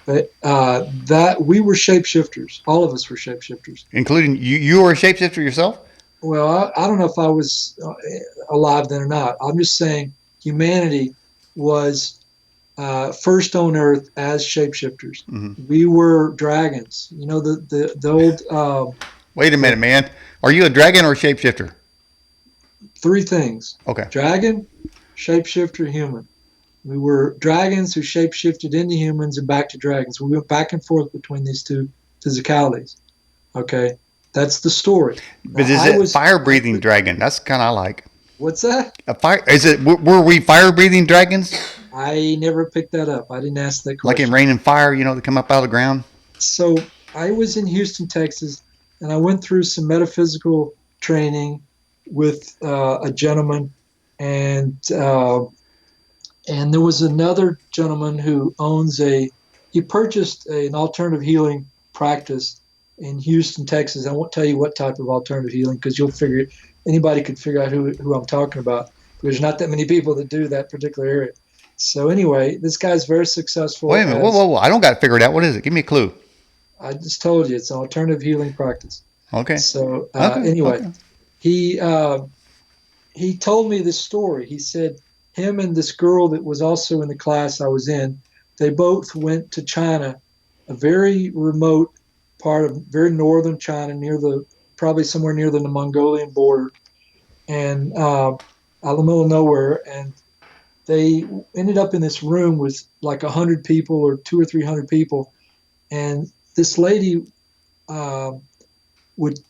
that we were shapeshifters. All of us were shapeshifters. Including you? You were a shapeshifter yourself? Well, I don't know if I was alive then or not. I'm just saying humanity was first on Earth as shapeshifters. Mm-hmm. We were dragons. You know, the old... Wait a minute, man. Are you a dragon or a shapeshifter? 3 things. Okay. Dragon, shapeshifter, human. We were dragons who shapeshifted into humans and back to dragons. We went back and forth between these 2 physicalities. Okay? That's the story. But is it fire-breathing dragon? That's kind of like... What's that? Were we fire-breathing dragons? I never picked that up. I didn't ask that question. Like in Rain and Fire, they come up out of the ground? So I was in Houston, Texas, and I went through some metaphysical training with a gentleman, and And there was another gentleman who he purchased an alternative healing practice in Houston, Texas. I won't tell you what type of alternative healing because anybody could figure out who I'm talking about. There's not that many people that do that particular area. So anyway, this guy's very successful. Wait a minute. Whoa. I don't got it figured out. What is it? Give me a clue. I just told you it's an alternative healing practice. Okay. So anyway, Okay. he told me this story. He said him and this girl that was also in the class I was in, they both went to China, a very remote part of very northern China, probably somewhere near the Mongolian border, and out in the middle of nowhere. And they ended up in this room with like 100 people or 200 or 300 people, and this lady would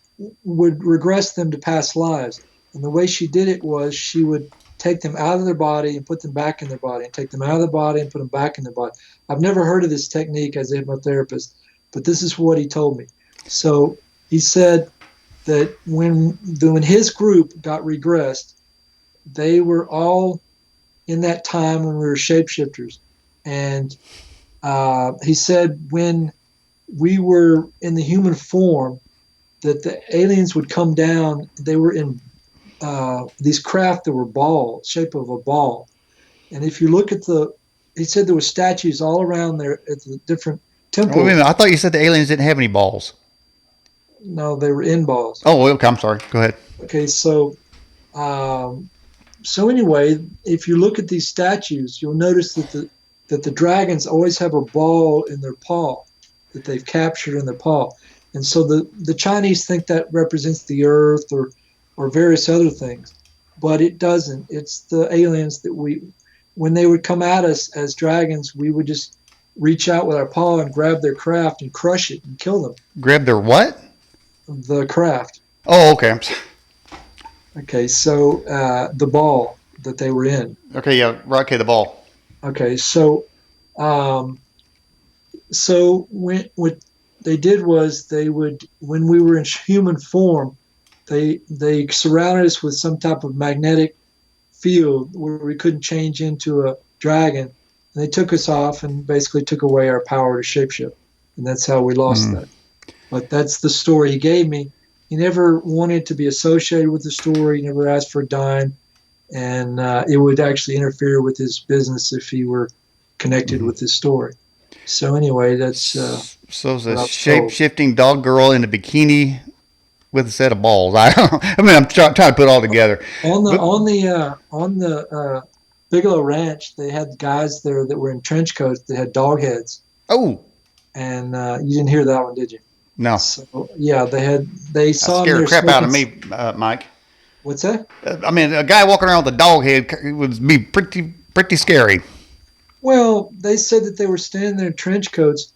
regress them to past lives. And the way she did it was she would take them out of their body and put them back in their body, and take them out of the body and put them back in their body. I've never heard of this technique as a hypnotherapist, but this is what he told me. So he said that when his group got regressed, they were all in that time when we were shapeshifters. And he said when we were in the human form, that the aliens would come down. They were in these craft that were shape of a ball. And if you look at he said there were statues all around there at the different temples. Wait a minute. I thought you said the aliens didn't have any balls. No, they were in balls. Oh, okay. I'm sorry. Go ahead. Okay, so anyway, if you look at these statues, you'll notice that the dragons always have a ball in their paw that they've captured in their paw. And so the Chinese think that represents the earth or various other things, but it doesn't. It's the aliens that when they would come at us as dragons, we would just reach out with our paw and grab their craft and crush it and kill them. Grab their what? The craft. Oh, okay. Okay, so the ball that they were in. Okay, yeah. Right, okay, the ball. Okay, so what they did was when we were in human form, they surrounded us with some type of magnetic field where we couldn't change into a dragon. And they took us off and basically took away our power to shapeshift. And that's how we lost that. But that's the story he gave me. He never wanted to be associated with the story. He never asked for a dime. And it would actually interfere with his business if he were connected with this story. So anyway, that's... so it's a shape-shifting dog girl in a bikini with a set of balls. I'm trying to put it all together. On the Bigelow Ranch, they had guys there that were in trench coats that had dog heads. Oh. And you didn't hear that one, did you? No. So yeah, they saw. That scared the crap out of me, Mike. What's that? I mean, a guy walking around with a dog head would be pretty scary. Well, they said that they were standing there in trench coats,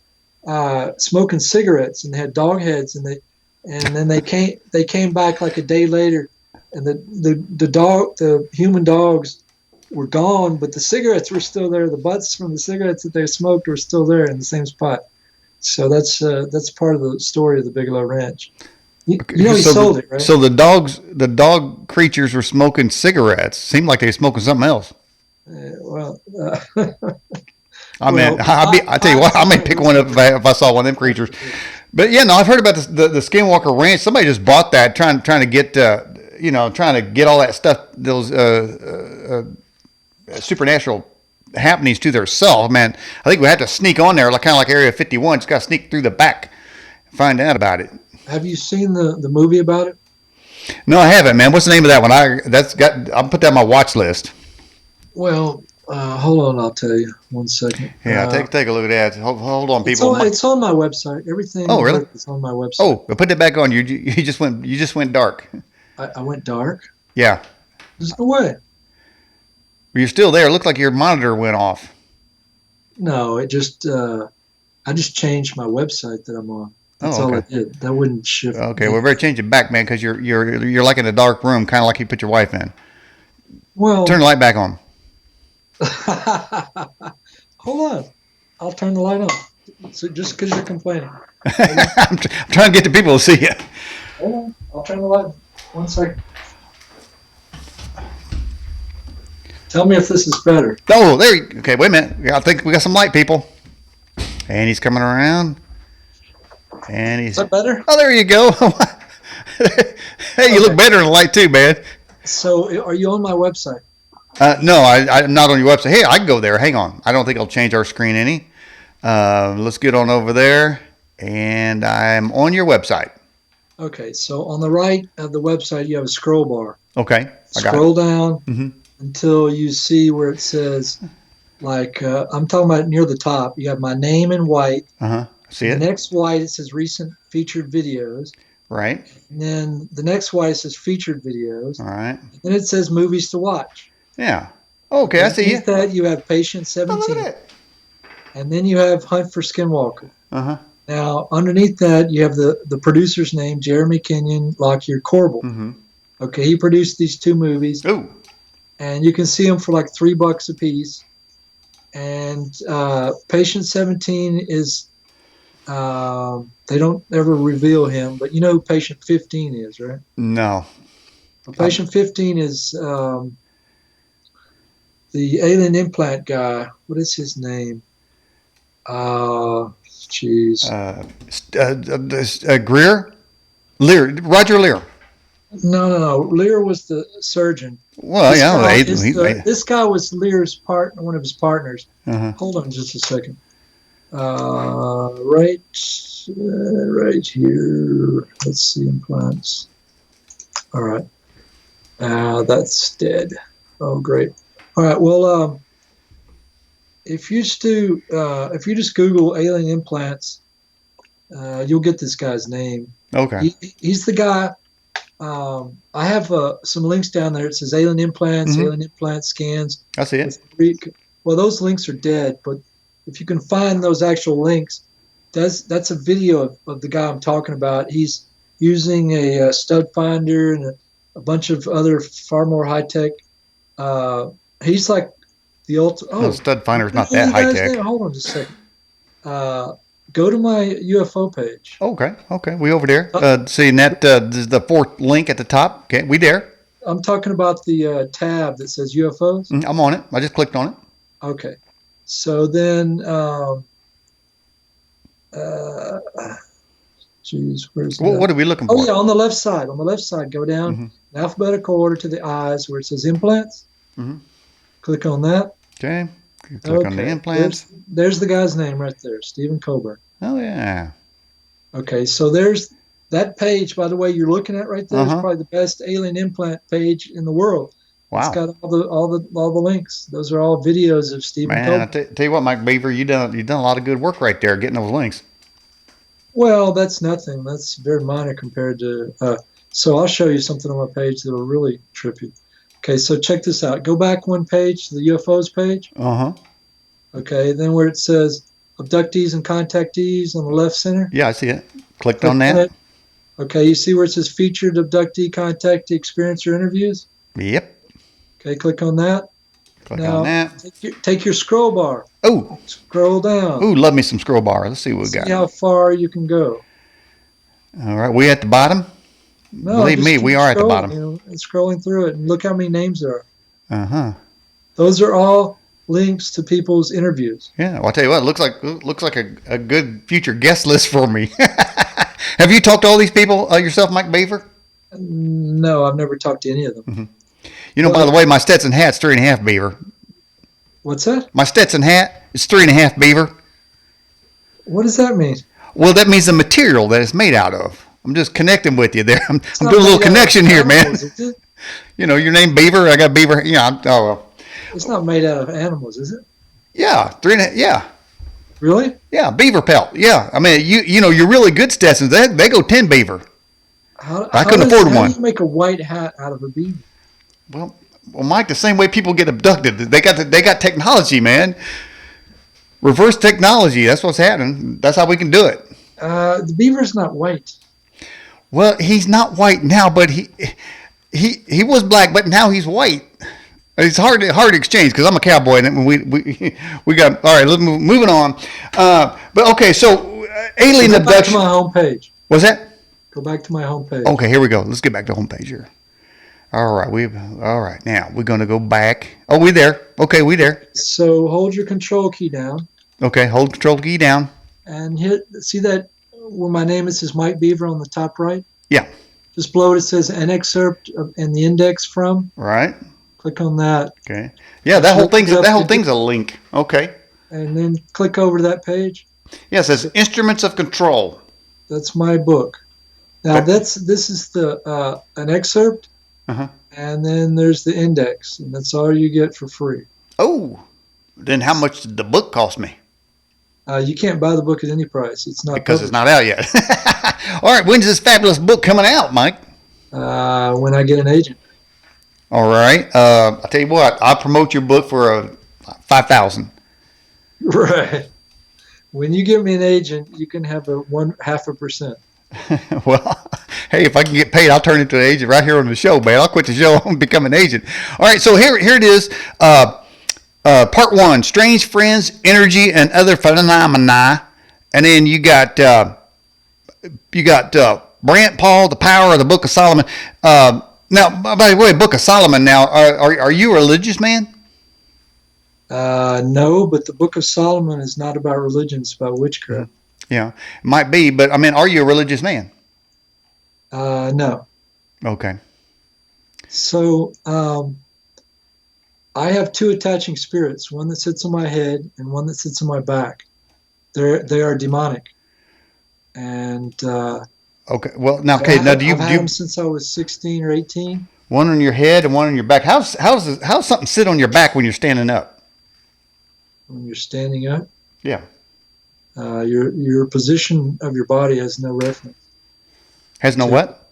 smoking cigarettes, and they had dog heads, and then they came back like a day later, and the human dogs were gone, but the cigarettes were still there. The butts from the cigarettes that they smoked were still there in the same spot. So that's part of the story of the Bigelow Ranch. He sold it, right? So the dog creatures were smoking cigarettes. Seemed like they were smoking something else. I tell you what, I may pick one up if I saw one of them creatures. But yeah, no, I've heard about the Skinwalker Ranch. Somebody just bought that, trying to get all that stuff, those supernatural happenings to themselves. Man, I think we had to sneak on there, kind of like Area 51. Just got to sneak through the back, and find out about it. Have you seen the movie about it? No, I haven't, man. What's the name of that one? I'll put that on my watch list. Well, hold on, I'll tell you. 1 second. Yeah, take a look at that. Hold on, people. It's on my website. Everything. Oh, really? It's on my website. Oh, but put that back on. You just went dark. I went dark? Yeah. There's no way. You're still there. It looked like your monitor went off. No, it just I just changed my website that I'm on. That's all I did. That wouldn't shift. Okay, well, we better change it back, man, because you're like in a dark room, kind of like you put your wife in. Well, turn the light back on. Hold on, I'll turn the light on. So just because you're complaining, I'm trying to get the people to see you. Hold on, I'll turn the light on. 1 second. Tell me if this is better. Oh, there you okay, wait a minute. I think we got some light, people. And he's coming around. And he's... Is that better? Oh, there you go. Hey, you look better in the light too, man. So, are you on my website? No, I'm not on your website. Hey, I can go there. Hang on. I don't think I'll change our screen any. Let's get on over there. And I'm on your website. Okay, so on the right of the website, you have a scroll bar. Okay, I got Scroll it. down until you see where it says, like, I'm talking about near the top. You have my name in white. See The it? next white, it says recent featured videos. Right. And then the next white, it says featured videos. All right. Then it says movies to watch. Yeah. Okay, I see you. Underneath that, you have Patient Oh, 17. look at And then you have Hunt for Skinwalker. that. Now, underneath that, you have the producer's name, Jeremy Kenyon Lockyer Corbel. Okay, he produced these two movies. Ooh. And you can see them for like $3 a piece. And Patient 17 is, they don't ever reveal him, but you know who Patient 15 is, right? No. Well, Patient 15 is the alien implant guy. What is his name? Jeez. Greer? Lear. Roger Lear. No. Lear was the surgeon. Well, This guy was Lear's one of his partners. Hold on just a second. Right here. Let's see implants. All right. That's dead. Oh, great. All right. Well, if you just Google alien implants, you'll get this guy's name. Okay. He's the guy. I have some links down there. It says alien implants, alien implant scans. I see it. Well, those links are dead, but if you can find those actual links, that's a video of the guy I'm talking about. He's using a stud finder and a bunch of other far more high tech. He's like the ultimate. Oh, stud finder's not that high tech. Hold on just a second. Go to my UFO page. Okay. We over there. Seeing that the fourth link at the top. Okay, we there. I'm talking about the tab that says UFOs. I'm on it. I just clicked on it. Okay. So then, geez, where's that? What are we looking for? Oh, yeah, on the left side. On the left side, go down in alphabetical order to the eyes where it says implants. Click on that. Okay. Click on the implants. There's the guy's name right there, Stephen Colbert. Oh, yeah. Okay, so there's that page, by the way, you're looking at right there is probably the best alien implant page in the world. Wow. It's got all the links. Those are all videos of Stephen Colbert. Man, I tell you what, Mike Beaver, you done a lot of good work right there getting those links. Well, that's nothing. That's very minor compared to. So I'll show you something on my page that'll really trip you. Okay, so check this out. Go back one page to the UFOs page. Okay, then where it says abductees and contactees on the left center. Yeah, I see it. Click on that. Okay, you see where it says featured abductee contactee experiencer interviews? Yep. Okay, click on that. Click on that. Take your scroll bar. Oh. Scroll down. Ooh, love me some scroll bar. Let's see what we got. See how far you can go. All right, we at the bottom? No, believe me, we are at the bottom. And scrolling through it, and look how many names there are. Uh-huh. Those are all links to people's interviews. Yeah, well, I'll tell you what, it looks like a good future guest list for me. Have you talked to all these people yourself, Mike Beaver? No, I've never talked to any of them. You know, by the way, my Stetson hat's 3.5 Beaver. What's that? My Stetson hat is 3.5 Beaver. What does that mean? Well, that means the material that it's made out of. I'm just connecting with you there. I'm doing a little connection here, man. You know, your name Beaver, I got Beaver. Yeah. Well. It's not made out of animals, is it? Yeah, 3.5. Yeah. Really? Yeah, beaver pelt. Yeah, I mean, you know, your really good Stetsons, they go 10 beaver. I couldn't afford one. How do you make a white hat out of a beaver? Well, Mike, the same way people get abducted, they got technology, man. Reverse technology. That's what's happening. That's how we can do it. The beaver's not white. Well, he's not white now, but he was black, but now he's white. It's hard to exchange because I'm a cowboy, and we got all right. Let's moving on. But okay, so alien abduction. Go back to my homepage. What's that? Go back to my homepage. Okay, here we go. Let's get back to homepage here. All right, all right. Now we're gonna go back. Oh, we there? Okay, we there. So hold your control key down Okay, hold control key down. and hit. See that where my name is, says Mike Beaver on the top right. Yeah. Just below it, it says an excerpt and the index from. Right. Click on that. Okay. Yeah, that whole thing's a link. Okay. And then click over to that page. Yeah, it says instruments of control. That's my book. Now Okay. this is the an excerpt, Uh-huh. and then there's the index, and that's all you get for free. Oh, then how much did the book cost me? You can't buy the book at any price. It's not Because published. it's not out yet. All right, when's this fabulous book coming out, Mike? When I get an agent. All right. I'll tell you what, I'll promote your book for 5,000. Right. When you give me an agent, you can have a 0.5%. Well, hey, if I can get paid, I'll turn into an agent right here on the show, man. I'll quit the show and become an agent. All right, so here it is. Part one: strange friends, energy, and other phenomena. And then you got Brant Paul, the power of the Book of Solomon. Now, by the way, Book of Solomon. Now, are you a religious man? No, but the Book of Solomon is not about religion; it's about witchcraft. Yeah, it might be, but I mean, are you a religious man? No. Okay. So I have two attaching spirits: one that sits on my head and one that sits on my back. They are demonic, and Okay. Well, now, okay. Now, I've had them since I was 16 or 18. one on your head and one on your back? How's something sit on your back when you're standing up? When you're standing up, Yeah. your position of your body has no reference. Has no what?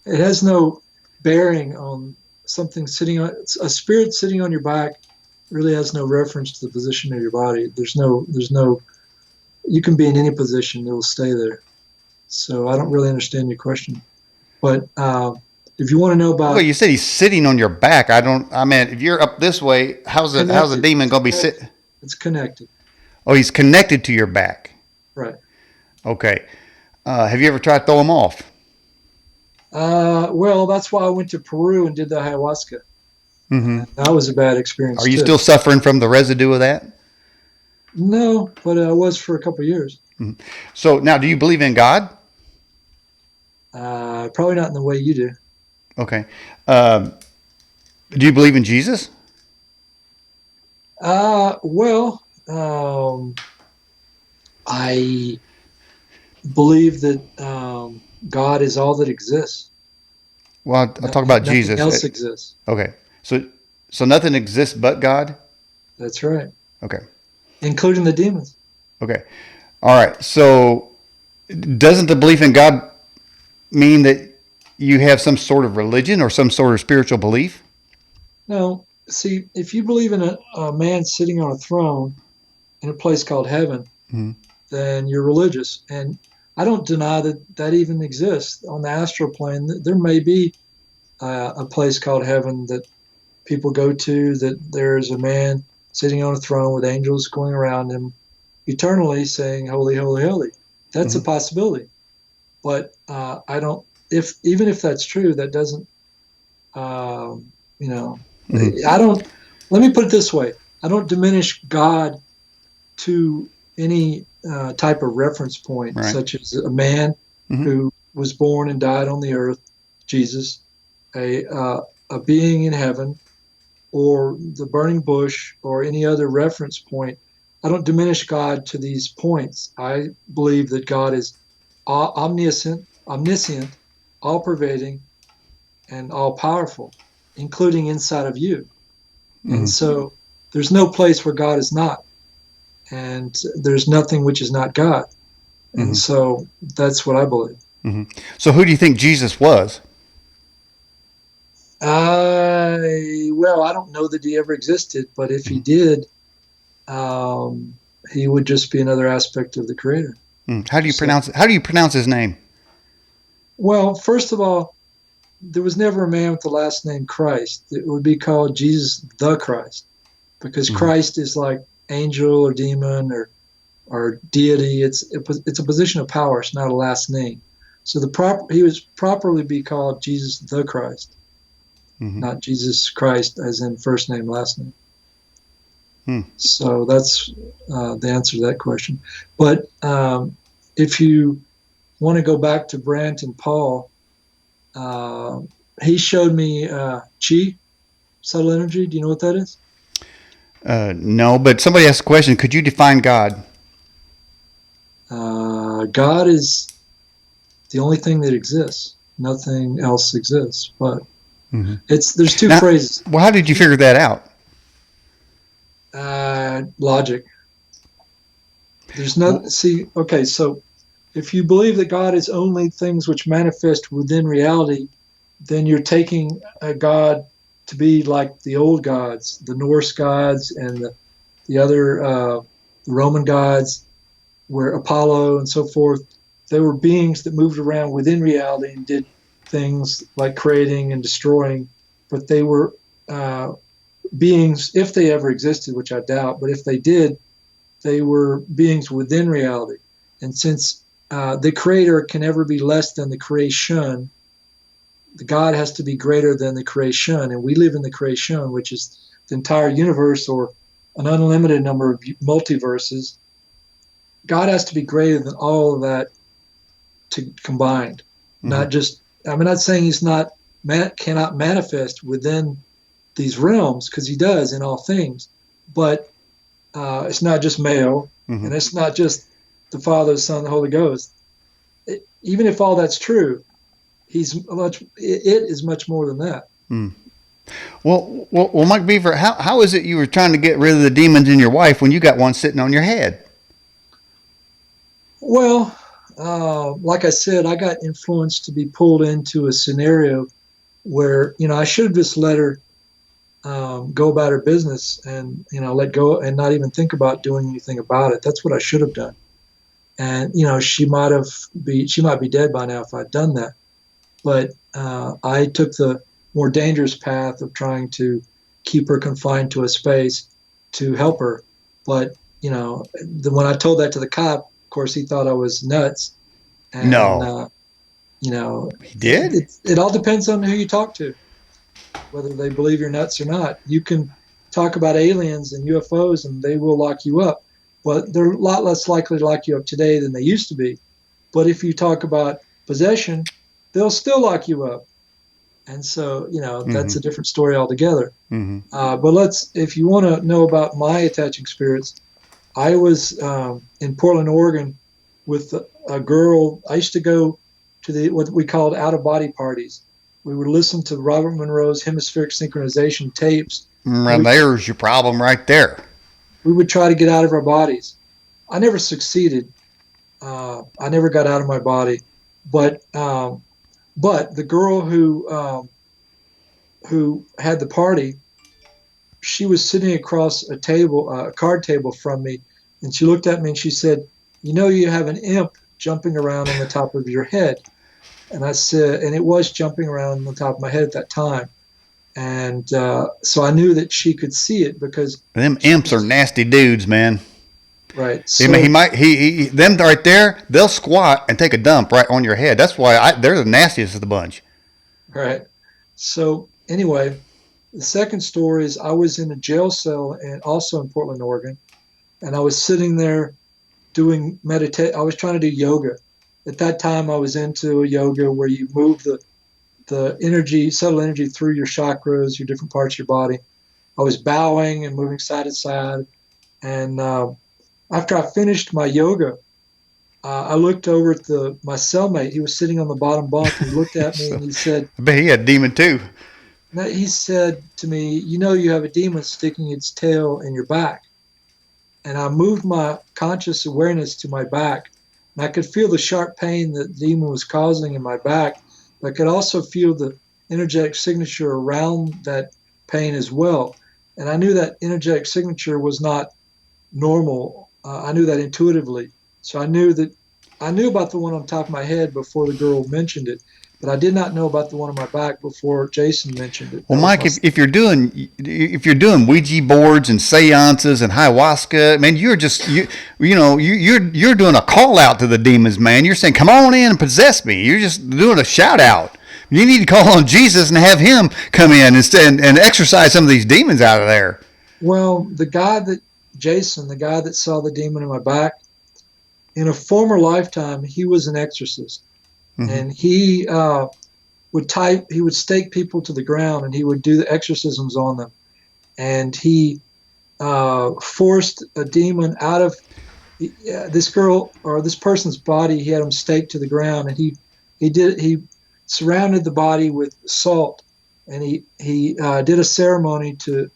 It has no bearing on something sitting on a spirit sitting on your back. Really has no reference to the position of your body. There's no. You can be in any position; it will stay there. So I don't really understand your question, but if you want to know about, Well, you said he's sitting on your back. I don't. I mean, if you're up this way, how's the demon gonna be sitting? It's connected. Oh, he's connected to your back. Right. Okay. Have you ever tried to throw him off? Well, that's why I went to Peru and did the ayahuasca. Mm-hmm. That was a bad experience. Are you too. still suffering from the residue of that? No, but I was for a couple of years. Mm-hmm. So now, do you believe in God? Probably not in the way you do. Okay. Do you believe in Jesus? Well, I believe that God is all that exists. Well, I'll talk about Nothing Jesus. else exists. Okay. So nothing exists but God? That's right. Okay. Including the demons. Okay. All right. So doesn't the belief in God mean that you have some sort of religion or some sort of spiritual belief? No. See, if you believe in a man sitting on a throne in a place called heaven, Mm-hmm. then you're religious. And I don't deny that even exists. On the astral plane, there may be a place called heaven that people go to, that there is a man sitting on a throne with angels going around him eternally saying, holy, holy, holy. That's a possibility. But I don't, even if that's true, that doesn't, I don't, let me put it this way. I don't diminish God to any type of reference point, Right. such as a man who was born and died on the earth, Jesus, a being in heaven, or the burning bush, or any other reference point. I don't diminish God to these points. I believe that God is omniscient, all-pervading, and all-powerful, including inside of you. And so there's no place where God is not. And there's nothing which is not God. And so that's what I believe. Mm-hmm. So who do you think Jesus was? Well, I don't know that he ever existed, but if he did, he would just be another aspect of the Creator. How do you pronounce it? How do you pronounce his name? Well, first of all, there was never a man with the last name Christ. It would be called Jesus the Christ, because Christ is like angel or demon or deity. It's a position of power. It's not a last name. So he was properly be called Jesus the Christ. not Jesus Christ as in first name, last name. Hmm. So that's the answer to that question. But if you want to go back to Brant and Paul, he showed me chi, subtle energy. Do you know what that is? No, but somebody asked a question. Could you define God? God is the only thing that exists. Nothing else exists. But there's two Now, phrases. well, how did you figure that out? Logic. There's no see. Okay, so if you believe that God is only things which manifest within reality, then you're taking a God to be like the old gods, the Norse gods, and the other Roman gods, where Apollo and so forth. They were beings that moved around within reality and did things like creating and destroying, but they were beings, if they ever existed, which I doubt, but if they did, they were beings within reality. And since the creator can never be less than the creation, the God has to be greater than the creation. And we live in the creation, which is the entire universe or an unlimited number of multiverses. God has to be greater than all of that combined. Not just, I'm not saying he's not, cannot manifest within these realms, because he does in all things, but it's not just male, and it's not just the Father, the Son, the Holy Ghost. Even if all that's true, it is much more than that. Well, Mike Beaver, how is it you were trying to get rid of the demons in your wife when you got one sitting on your head? Well, like I said, I got influenced to be pulled into a scenario where, I should have just let her go about her business and, let go and not even think about doing anything about it. That's what I should have done. And, she might be dead by now if I'd done that. But I took the more dangerous path of trying to keep her confined to a space to help her. But, when I told that to the cop, of course, he thought I was nuts. And, No. He did? It all depends on who you talk to, whether they believe you're nuts or not. You can talk about aliens and UFOs and they will lock you up, but they're a lot less likely to lock you up today than they used to be. But if you talk about possession, they'll still lock you up. And so, that's a different story altogether. But if you want to know about my attaching spirits, I was in Portland, Oregon with a girl. I used to go to what we called out-of-body parties. We would listen to Robert Monroe's hemispheric synchronization tapes. And there's your problem right there. We would try to get out of our bodies. I never succeeded. I never got out of my body. But the girl who had the party, she was sitting across a table, a card table from me, and she looked at me and she said, you have an imp jumping around on the top of your head. And I said, and it was jumping around on the top of my head at that time. And so I knew that she could see it because them imps are nasty dudes, man. Right. So, them right there, they'll squat and take a dump right on your head. That's why they're the nastiest of the bunch. Right. So anyway, the second story is I was in a jail cell and also in Portland, Oregon, and I was sitting there doing I was trying to do yoga. At that time, I was into a yoga where you move the energy, subtle energy through your chakras, your different parts of your body. I was bowing and moving side to side. And after I finished my yoga, I looked over at my cellmate. He was sitting on the bottom bunk. He looked at me and he said, I bet he had a demon too. He said to me, you have a demon sticking its tail in your back. And I moved my conscious awareness to my back. And I could feel the sharp pain that the demon was causing in my back. But I could also feel the energetic signature around that pain as well. And I knew that energetic signature was not normal. I knew that intuitively. So I knew about the one on top of my head before the girl mentioned it. But I did not know about the one on my back before Jason mentioned it. Well, Mike, if you're doing Ouija boards and seances and ayahuasca, man, you're doing a call out to the demons, man. You're saying, "Come on in and possess me." You're just doing a shout out. You need to call on Jesus and have him come in and exorcise some of these demons out of there. Well, Jason, the guy that saw the demon in my back, in a former lifetime, he was an exorcist. Mm-hmm. And he would stake people to the ground and he would do the exorcisms on them. And he forced a demon out of this girl or this person's body. He had him staked to the ground, and he surrounded the body with salt, and he did a ceremony to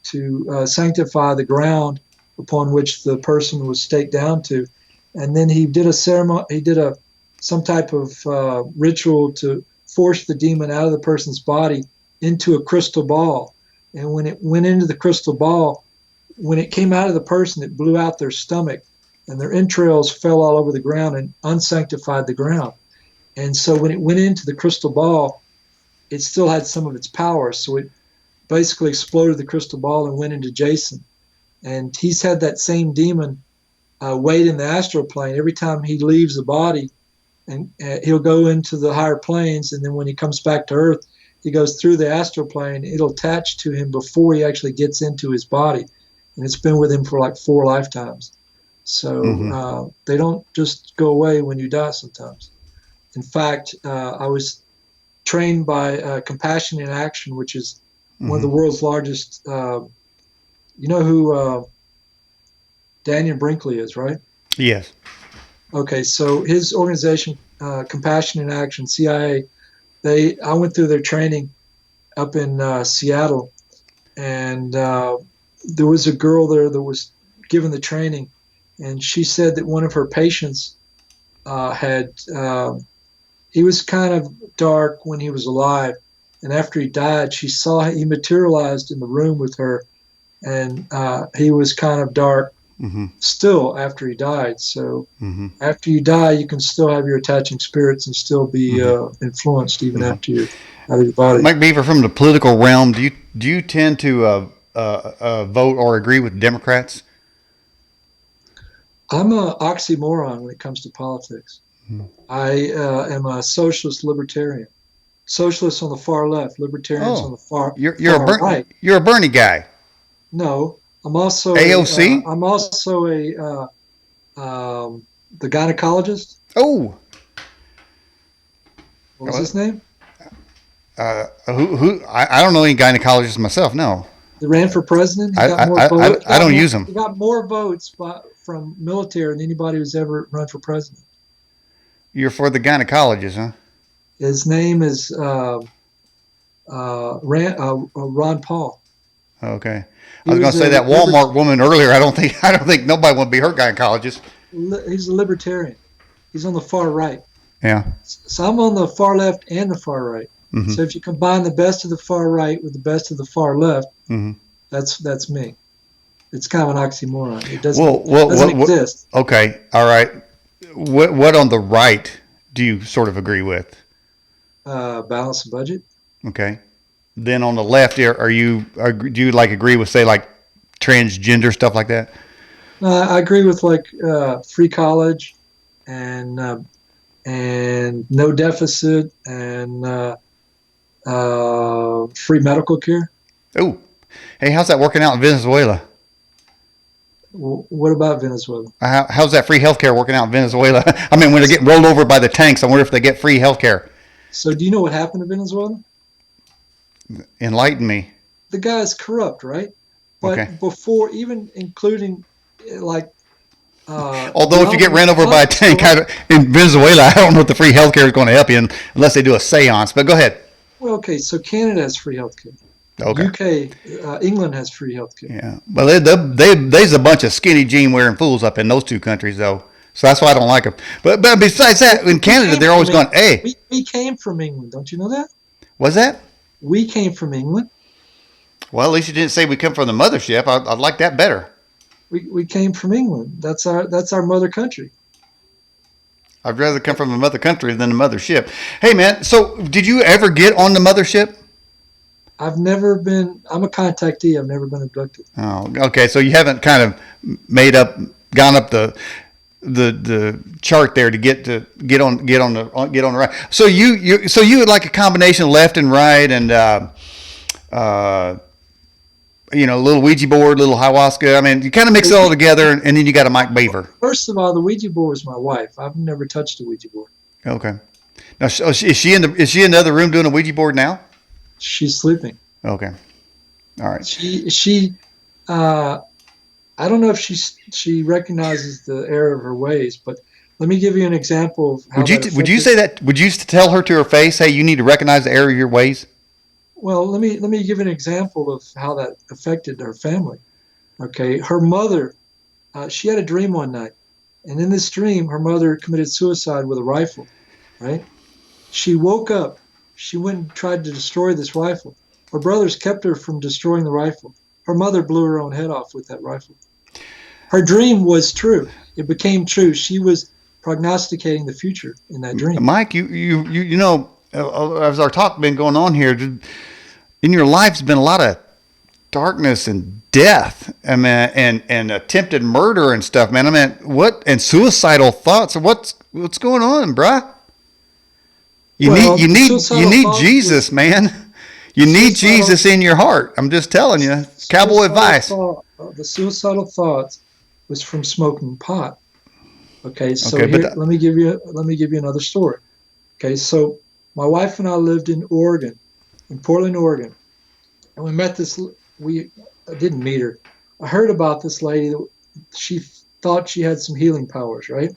sanctify the ground upon which the person was staked down to, and then he did a ceremony. He did some type of ritual to force the demon out of the person's body into a crystal ball. And when it went into the crystal ball, when it came out of the person, it blew out their stomach, and their entrails fell all over the ground and unsanctified the ground. And so when it went into the crystal ball, it still had some of its power. So it basically exploded the crystal ball and went into Jason. And he's had that same demon wait in the astral plane. Every time he leaves the body, and he'll go into the higher planes, and then when he comes back to Earth, he goes through the astral plane. It'll attach to him before he actually gets into his body. And it's been with him for like 4 lifetimes. So they don't just go away when you die sometimes. In fact, I was trained by Compassion in Action, which is one of the world's largest. You know who Daniel Brinkley is, right? Yes. Okay, so his organization, Compassion in Action, CIA, I went through their training up in Seattle, and there was a girl there that was given the training, and she said that one of her patients he was kind of dark when he was alive, and after he died, she saw he materialized in the room with her, and he was kind of dark still after he died. So after you die, you can still have your attaching spirits and still be influenced even after you're out of your body. Mike Beaver, from the political realm, do you tend to vote or agree with Democrats? I'm an oxymoron when it comes to politics. I am a socialist libertarian. Socialists on the far left, libertarians on the far right. You're a Bernie guy. No, I'm also AOC. I'm also the gynecologist. Oh, What was his name? Who? I don't know any gynecologists myself. No. He ran for president. I don't use them. He got more votes from military than anybody who's ever run for president. You're for the gynecologist, huh? His name is Ron Paul. Okay. I was going to say that Walmart woman earlier. I don't think nobody would be her gynecologist. He's a libertarian. He's on the far right. Yeah. So I'm on the far left and the far right. So if you combine the best of the far right with the best of the far left, that's me. It's kind of an oxymoron. It doesn't exist. Okay. All right. What on the right do you sort of agree with? Balance the budget. Okay. Then on the left, do you agree with, say, like transgender stuff like that? I agree with free college and no deficit and free medical care. Oh, hey, how's that working out in Venezuela? What about Venezuela? How's that free healthcare working out in Venezuela? I mean, when they're getting rolled over by the tanks, I wonder if they get free healthcare. So do you know what happened to Venezuela? Enlighten me. The guy's corrupt, right? But before, even including although if you get ran over by a tank in Venezuela, I don't know if the free healthcare is going to help you unless they do a seance. But go ahead. Well, okay, so Canada has free healthcare. Okay. UK, England has free healthcare. Yeah, but there's a bunch of skinny jean wearing fools up in those 2 countries, though. So that's why I don't like them. But besides that, in Canada, they're always going, hey. We came from England. Don't you know that? Was that? We came from England. Well, at least you didn't say we come from the mothership. I'd like that better. We came from England. That's our mother country. I'd rather come from a mother country than a mothership. Hey, man, so did you ever get on the mothership? I've never been. I'm a contactee. I've never been abducted. Oh, okay. So you haven't kind of gone up the the chart there to get on the right. So you had like a combination of left and right, and little Ouija board, little ayahuasca. I mean, you kind of mix it all together, and then you got a Mike Beaver. First of all, the Ouija board was my wife. I've never touched a Ouija board. Okay. Now, is she in the other room doing a Ouija board now? She's sleeping. Okay. All right. She I don't know if she recognizes the error of her ways, but let me give you an example of how would you say that? Would you tell her to her face, "Hey, you need to recognize the error of your ways"? Well, let me give an example of how that affected her family. Okay, her mother, she had a dream one night, and in this dream, her mother committed suicide with a rifle. Right? She woke up. She went and tried to destroy this rifle. Her brothers kept her from destroying the rifle. Her mother blew her own head off with that rifle. Her dream was true. It became true. She was prognosticating the future in that dream. Mike, you know, as our talk been going on here, in your life's been a lot of darkness and death. I mean, and attempted murder and stuff, man. I mean, what and suicidal thoughts? What's going on, bruh? You need Jesus, man. You need Jesus in your heart. I'm just telling you. Cowboy advice. The suicidal thoughts was from smoking pot. Okay, so let me give you another story. Okay, so my wife and I lived in Oregon, in Portland, Oregon, and we met this. I didn't meet her. I heard about this lady that she thought she had some healing powers, right?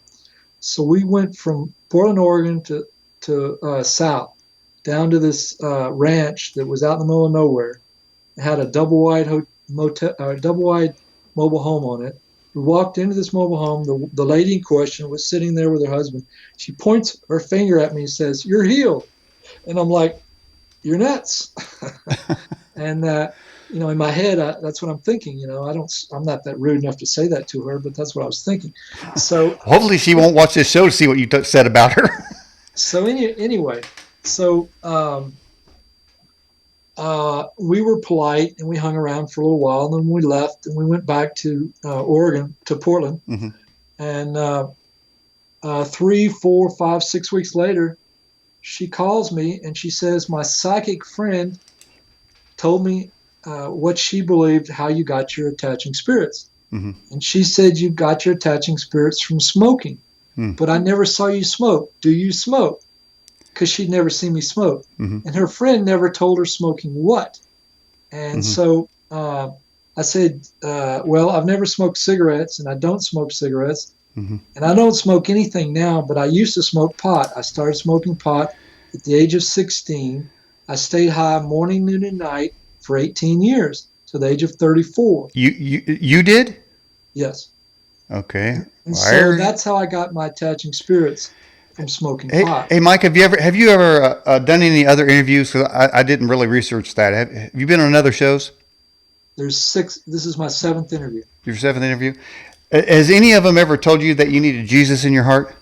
So we went from Portland, Oregon to south, down to this ranch that was out in the middle of nowhere. It had a double wide mobile home on it. We walked into this mobile home. The lady in question was sitting there with her husband. She points her finger at me and says, "You're healed." And I'm like, "You're nuts." And in my head, that's what I'm thinking. I'm not that rude enough to say that to her, but that's what I was thinking. So hopefully she won't watch this show to see what you said about her. So anyway, we were polite and we hung around for a little while, and then we left and we went back to Oregon, to Portland. Mm-hmm. And 3, 4, 5, 6 weeks later, she calls me and she says, "My psychic friend told me what she believed, how you got your attaching spirits." Mm-hmm. And she said, "You got your attaching spirits from smoking. But I never saw you smoke. Do you smoke?" Because she'd never seen me smoke. Mm-hmm. And her friend never told her smoking what. And so I said, well, I've never smoked cigarettes, and I don't smoke cigarettes. Mm-hmm. And I don't smoke anything now, but I used to smoke pot. I started smoking pot at the age of 16. I stayed high morning, noon, and night for 18 years, to the age of 34. You did? Yes. Okay. And so that's how I got my attaching spirits from smoking pot. Hey, Mike, have you ever done any other interviews? Because I didn't really research that. Have you been on other shows? There's 6. This is my 7th interview. Your 7th interview? Has any of them ever told you that you needed Jesus in your heart?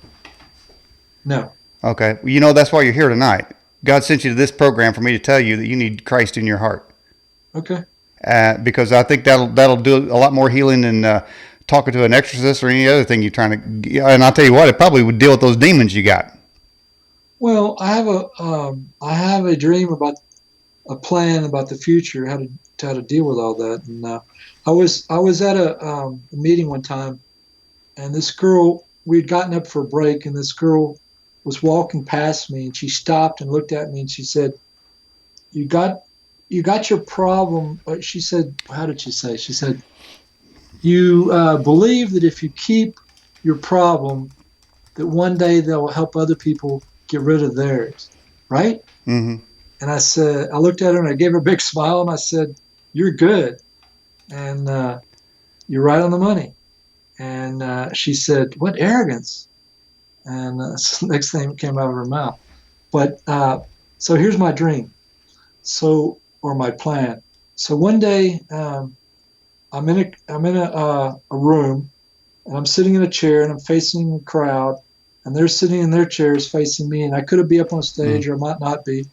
No. Okay. Well, that's why you're here tonight. God sent you to this program for me to tell you that you need Christ in your heart. Okay. Because I think that'll do a lot more healing than talking to an exorcist or any other thing you're trying to. And I'll tell you what, it probably would deal with those demons you got. Well, I have a dream about a plan about the future, how to deal with all that. And I was at a meeting one time, and this girl, we'd gotten up for a break, and this girl was walking past me, and she stopped and looked at me, and she said, "You got your problem." She said, how did she say? She said, "You believe that if you keep your problem, that one day they'll help other people get rid of theirs, right?" Mm-hmm. And I looked at her and I gave her a big smile and I said, "You're good, and you're right on the money." And she said, "What arrogance!" And that's the next thing that came out of her mouth. But so here's my dream, or my plan. So one day, I'm in a room, and I'm sitting in a chair, and I'm facing a crowd, and they're sitting in their chairs facing me, and I could be up on stage, or I might not be,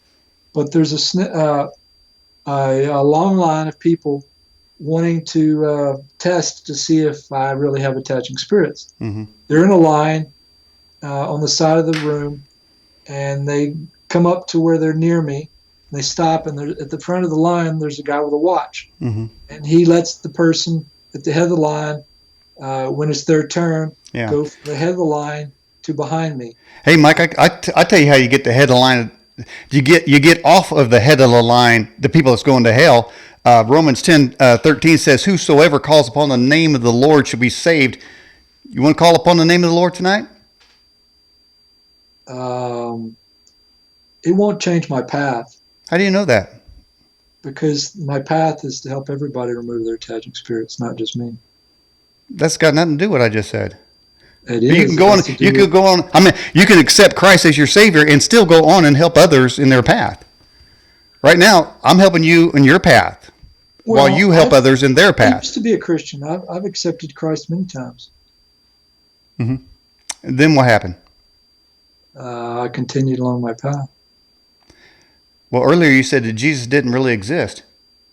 but there's a long line of people wanting to test to see if I really have attaching spirits. Mm-hmm. They're in a line on the side of the room, and they come up to where they're near me. And they stop, and at the front of the line, there's a guy with a watch. Mm-hmm. And he lets the person at the head of the line, when it's their turn, go from the head of the line to behind me. Hey, Mike, I tell you how you get the head of the line. You get off of the head of the line, the people that's going to hell. Romans 10:13 says, "Whosoever calls upon the name of the Lord shall be saved." You want to call upon the name of the Lord tonight? It won't change my path. How do you know that? Because my path is to help everybody remove their attaching spirits, not just me. That's got nothing to do with what I just said. It is. You can go on. You could go on. I mean, you can accept Christ as your Savior and still go on and help others in their path. Right now, I'm helping you in your path, while you help others in their I path. used to be a Christian. I've accepted Christ many times. Mm-hmm. And then what happened? I continued along my path. Well, earlier you said that Jesus didn't really exist.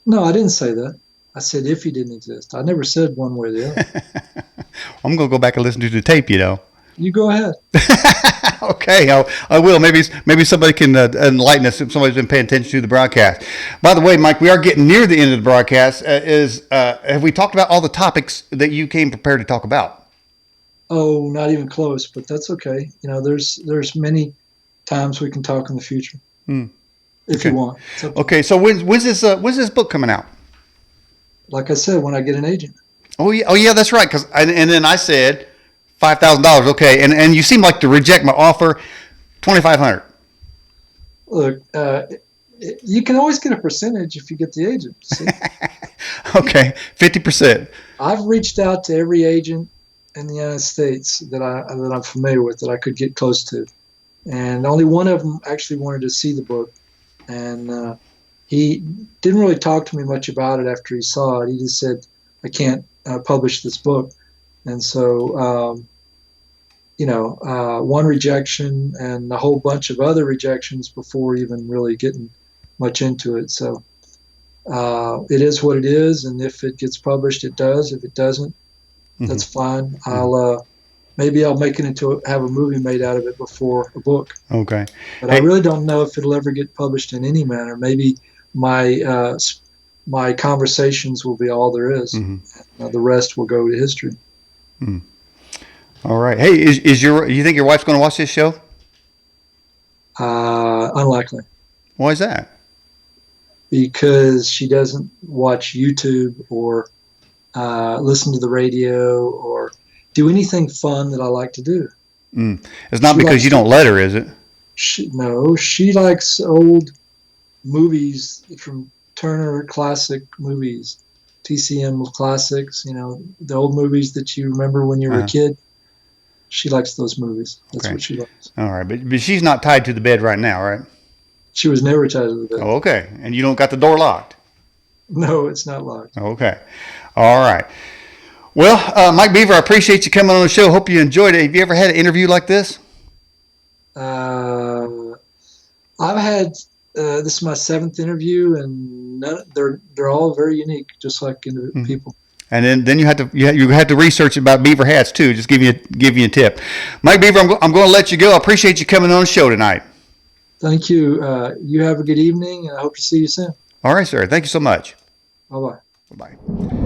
No, I didn't say that. I said if he didn't exist. I never said one way or the other. I'm going to go back and listen to the tape, you know. You go ahead. Okay, I will. Maybe somebody can enlighten us if somebody's been paying attention to the broadcast. By the way, Mike, we are getting near the end of the broadcast. Have we talked about all the topics that you came prepared to talk about? Oh, not even close, but that's okay. You know, there's many times we can talk in the future. If you want. Okay, so when's this book coming out? Like I said, when I get an agent. Oh yeah, that's right. And then I said $5,000. Okay, and you seem like to reject my offer. $2,500. Look, you can always get a percentage if you get the agent. See? Okay, 50%. I've reached out to every agent in the United States that I'm familiar with that I could get close to, and only one of them actually wanted to see the book, and he didn't really talk to me much about it after he saw it. He just said, "I can't publish this book," and so one rejection and a whole bunch of other rejections before even really getting much into it. So it is what it is, and if it gets published, it does. If it doesn't, that's fine. Maybe I'll make it have a movie made out of it before a book. Okay. But I really don't know if it'll ever get published in any manner. Maybe my conversations will be all there is. The rest will go to history. All right. Hey, you think your wife's going to watch this show? Unlikely. Why is that? Because she doesn't watch YouTube or listen to the radio or do anything fun that I like to do. It's not because you don't let her, is it? No, she likes old movies from Turner Classic Movies, TCM Classics, the old movies that you remember when you were a kid. She likes those movies. That's what she likes. All right, but she's not tied to the bed right now, right? She was never tied to the bed. Oh, okay. And you don't got the door locked? No, it's not locked. Okay. All right. Well, Mike Beaver, I appreciate you coming on the show. Hope you enjoyed it. Have you ever had an interview like this? I've had this is my 7th interview, and they're all very unique, just like people. And then you had to research about beaver hats too. Just give you a tip. Mike Beaver, I'm going to let you go. I appreciate you coming on the show tonight. Thank you. You have a good evening, and I hope to see you soon. All right, sir. Thank you so much. Bye-bye. Bye-bye.